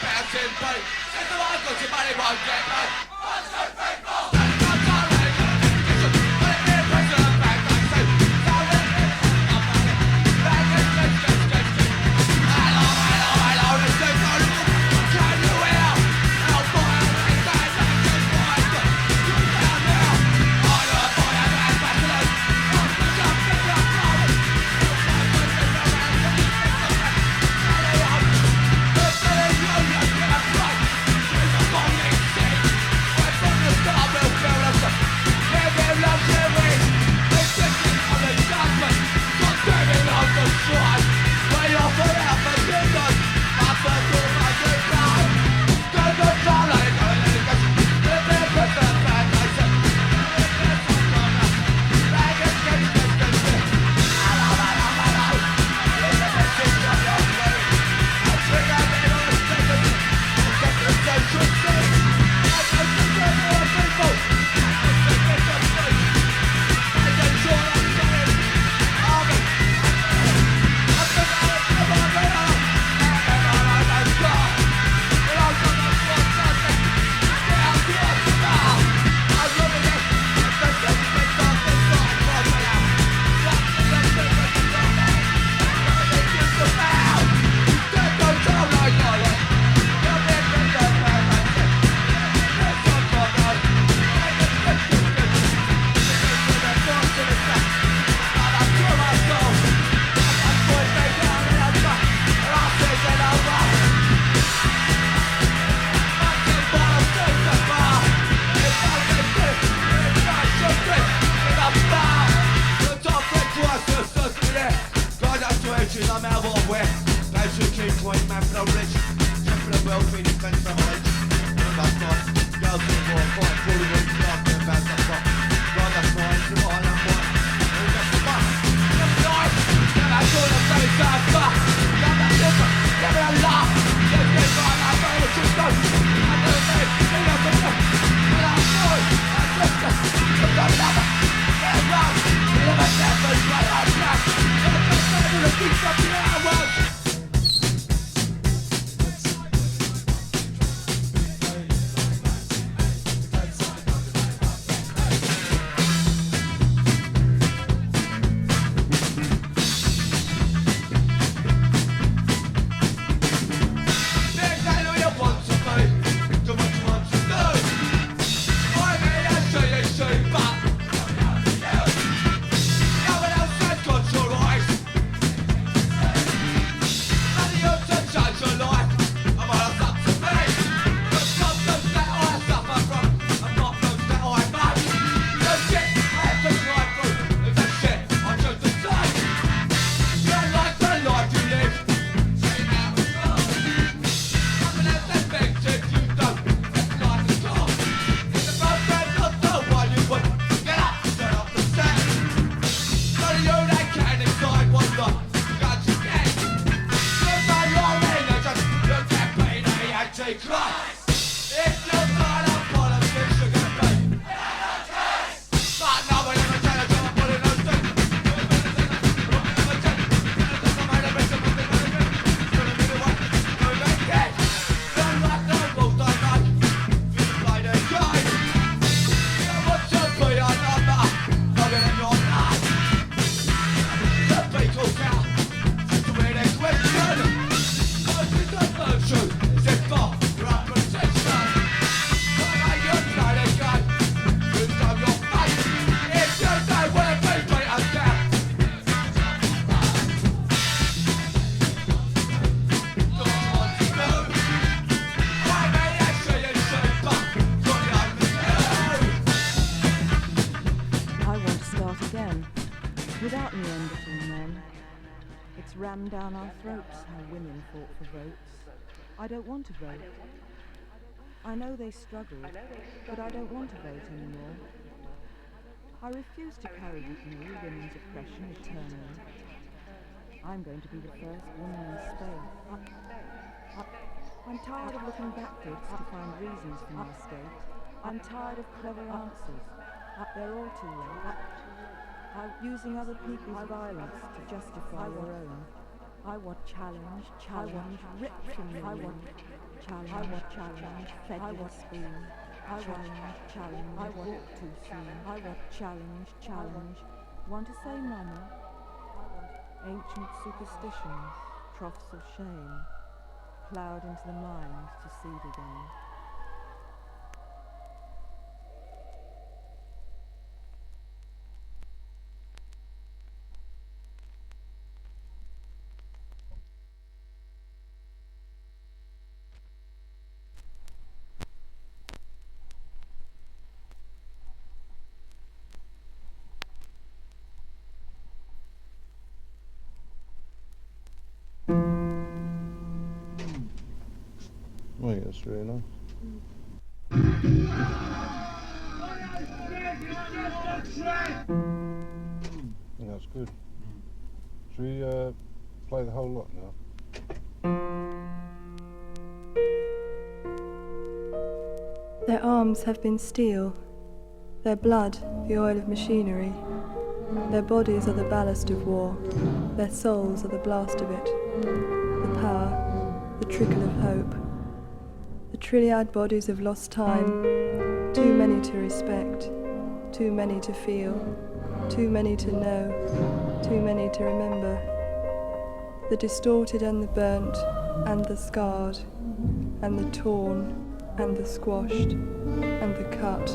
bouncing beat. Says the one got your money won't get me. 1, 2, 3, 4. Without Neanderthal men, it's rammed down our throats how women fought for votes. I don't want to vote. I know they struggled, but I don't want to vote anymore. I refuse to carry with me women's oppression eternally. I'm going to be the first woman in space. I'm tired of looking backwards to find reasons for my state. I'm tired of clever answers. They're all too late. Using other people's violence to justify your own. I want challenge, ripped from me. challenge, fed with a spoon. Challenge, I walk too soon. Challenge, want to say mama? Ancient superstitions, troughs of shame, ploughed into the mind to seed again. I think that's really nice. I think that's good. Should we play the whole lot now? Their arms have been steel, their blood the oil of machinery. Their bodies are the ballast of war, their souls are the blast of it, the power, the trickle of hope. The trilliard bodies of lost time, too many to respect, too many to feel, too many to know, too many to remember. The distorted and the burnt, and the scarred, and the torn, and the squashed, and the cut,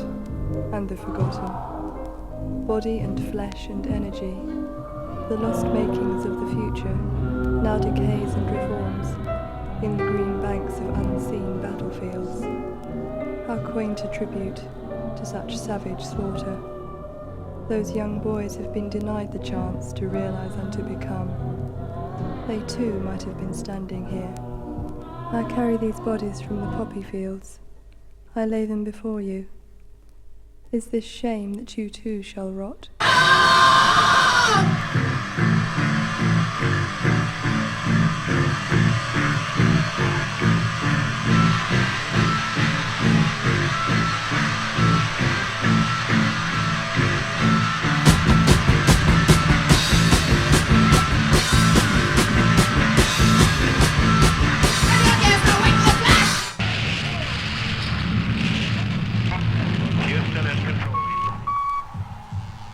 and the forgotten. Body and flesh and energy, the lost makings of the future, now decays and reforms, in the green banks of unseen battlefields. How quaint a tribute to such savage slaughter. Those young boys have been denied the chance to realize and to become. They too might have been standing here. I carry these bodies from the poppy fields. I lay them before you. Is this shame that you too shall rot?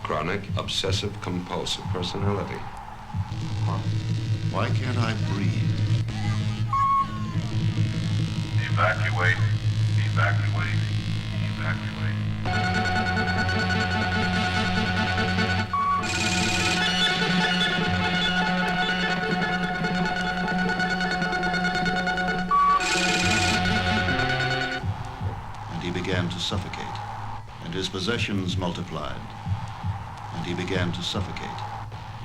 Chronic obsessive compulsive personality. Why can't I breathe? Evacuate. Evacuate. Evacuate. And he began to suffocate, and his possessions multiplied. And he began to suffocate,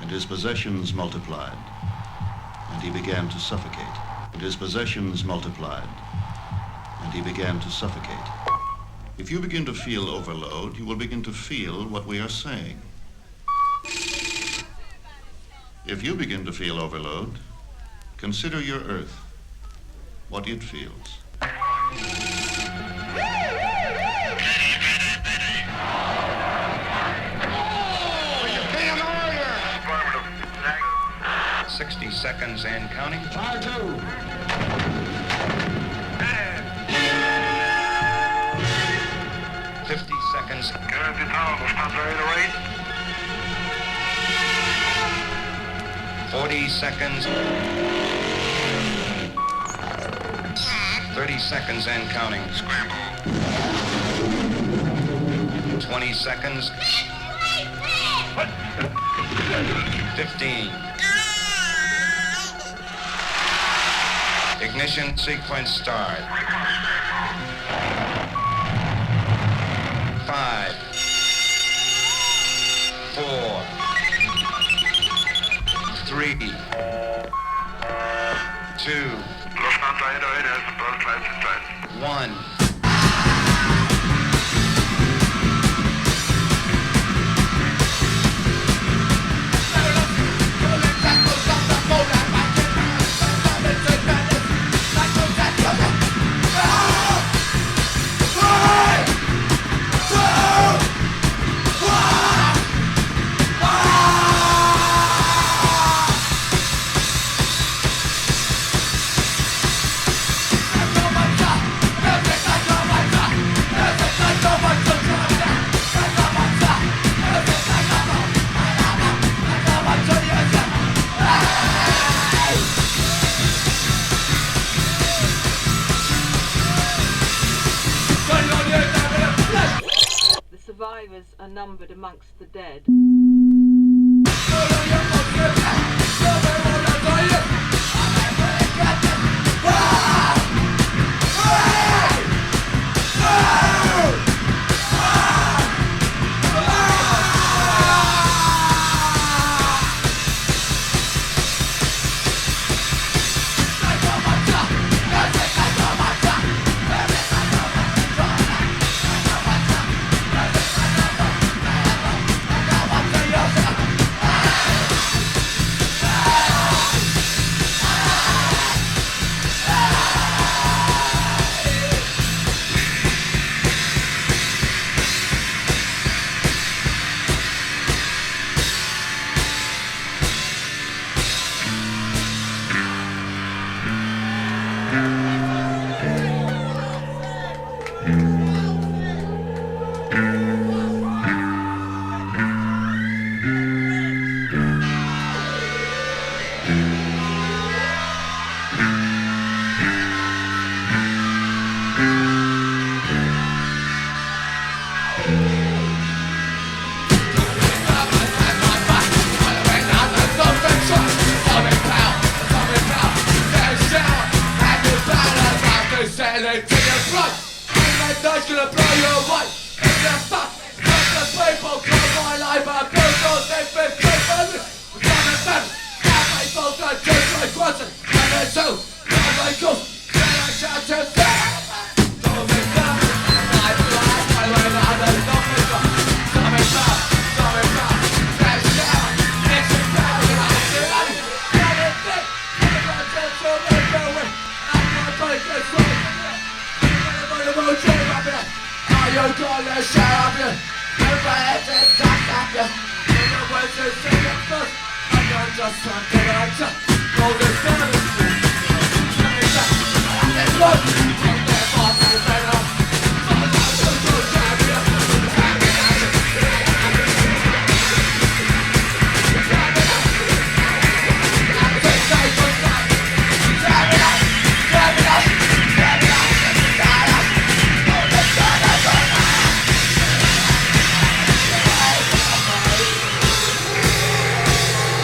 and his possessions multiplied. And he began to suffocate, and his possessions multiplied. And he began to suffocate. If you begin to feel overload, you will begin to feel what we are saying. If you begin to feel overload, consider your Earth, what it feels. 60 seconds and counting. Fire 2. 50 seconds. 40 seconds. 30 seconds and counting. Scramble. 20 seconds. 15. Ignition sequence start. 5, 4, 3, 2, 1. are numbered amongst the dead.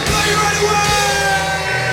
Are you ready?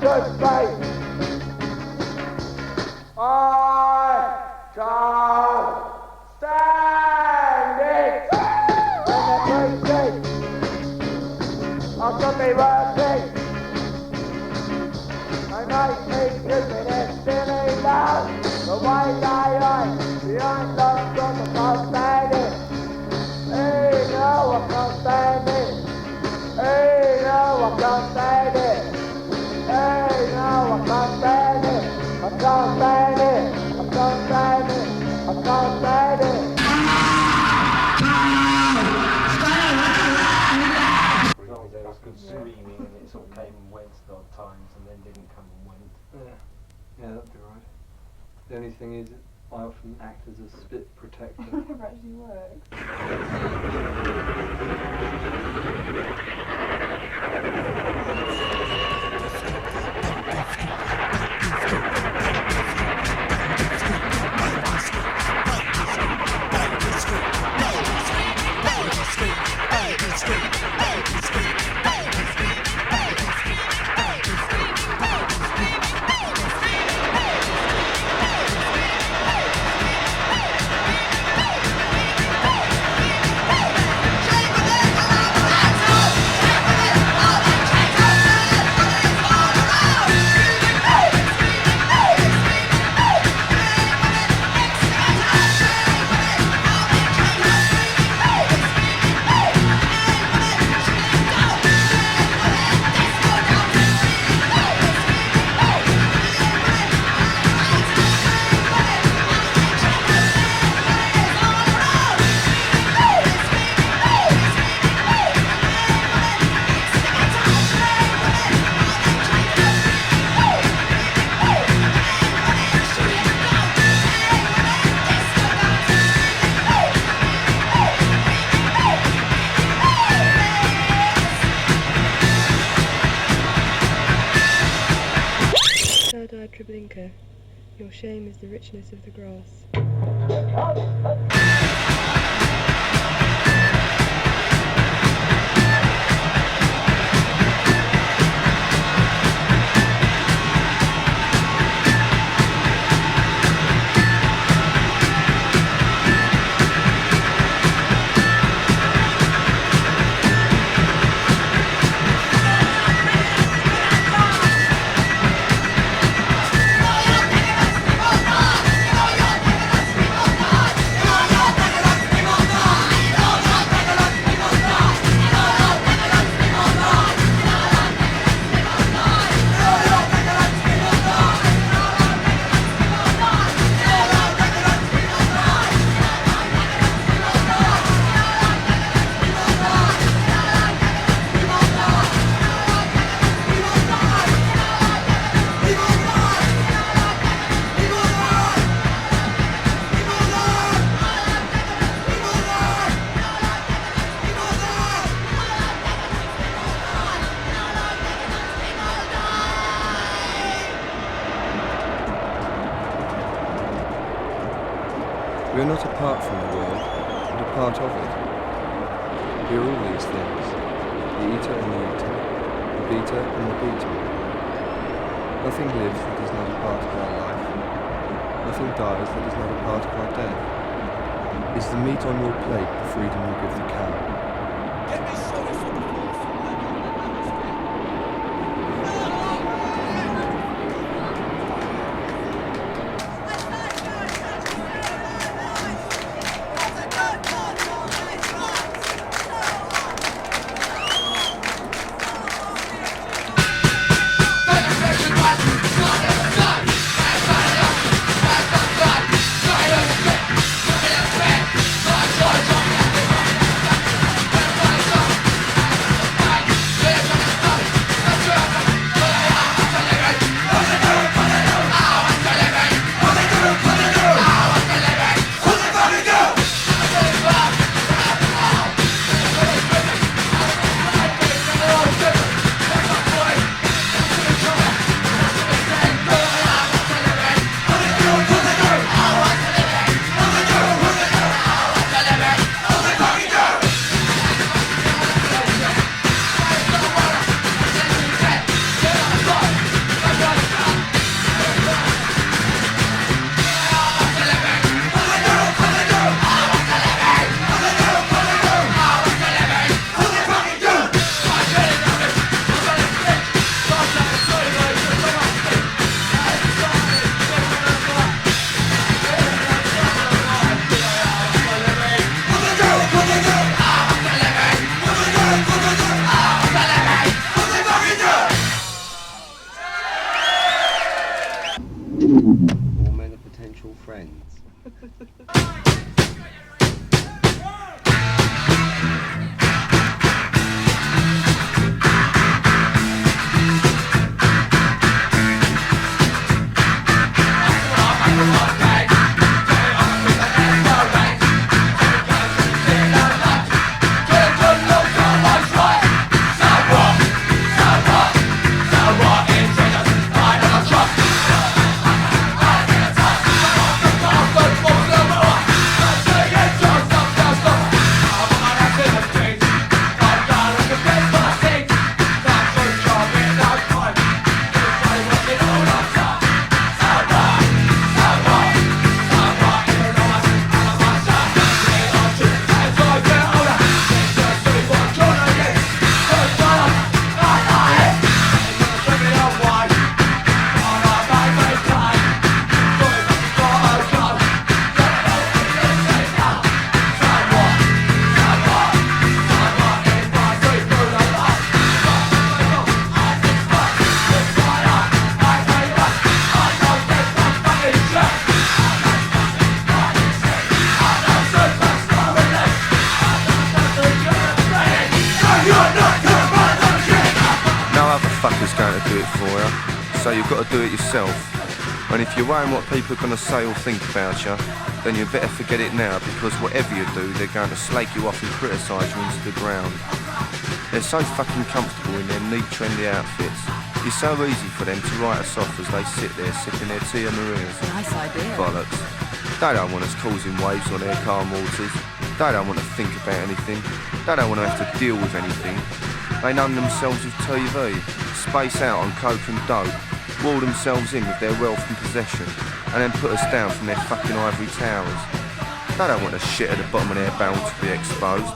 should say. I can't stand it. When the tree I should be working. They make me stupid and silly love. The way they act behind those doors, I can't stand it. Hey, no, I can't stand it. Hey, no, I can't stand it. Hey, no, I can't stand it. I can't stand it. I can't stand it. I can't stand it. There was good screaming and it sort of came and went at odd times and then didn't come and went. Yeah, that'd be right. The only thing is, I often act as a spit protector. It never actually works. Your shame is the richness of the grass. We are not apart from the world, but a part of it. We are all these things, the eater and the eater, the beater and the beaten. Nothing lives that is not a part of our life. Nothing dies that is not a part of our death. Is the meat on your plate the freedom you give the cow? Get me sorry for the friends. So you've got to do it yourself. And if you're worrying what people are going to say or think about you, then you better forget it now, because whatever you do, they're going to slag you off and criticise you into the ground. They're so fucking comfortable in their neat, trendy outfits. It's so easy for them to write us off as they sit there sipping their tea and Marias. Nice idea. Bollocks. They don't want us causing waves on their calm waters. They don't want to think about anything. They don't want to have to deal with anything. They numb themselves with TV, space out on coke and dope, wall themselves in with their wealth and possession, and then put us down from their fucking ivory towers. They don't want the shit at the bottom of their barrel to be exposed.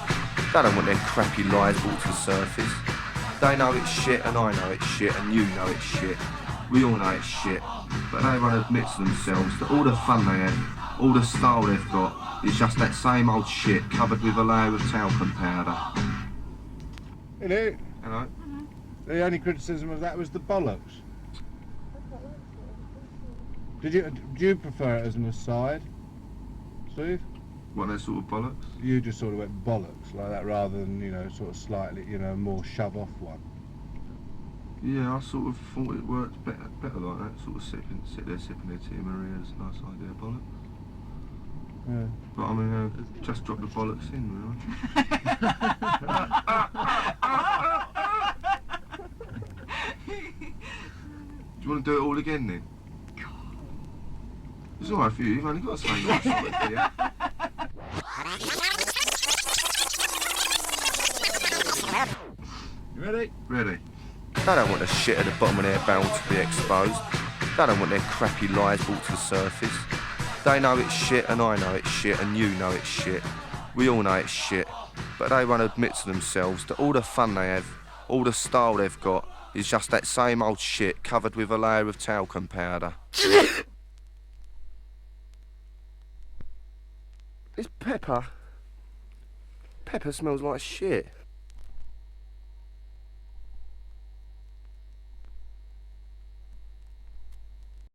They don't want their crappy lies brought to the surface. They know it's shit, and I know it's shit, and you know it's shit. We all know it's shit, but they won't admit to themselves that all the fun they have, all the style they've got, is just that same old shit covered with a layer of talcum powder. Hello. Hello. The only criticism of that was the bollocks. Do you prefer it as an aside, Steve? What, that sort of bollocks? You just sort of went bollocks like that rather than, you know, sort of slightly, you know, more shove-off one. Yeah, I sort of thought it worked better like that, sort of sit there sipping their tea and Maria's, nice idea, bollocks. Yeah. But I mean, just drop the bollocks in, really. Do you want to do it all again then? It's alright for you, you've only got to say nice like here. You ready? Ready. They don't want the shit at the bottom of their barrel to be exposed. They don't want their crappy lies brought to the surface. They know it's shit, and I know it's shit, and you know it's shit. We all know it's shit, but they won't admit to themselves that all the fun they have, all the style they've got, is just that same old shit covered with a layer of talcum powder. It's pepper. Pepper smells like shit.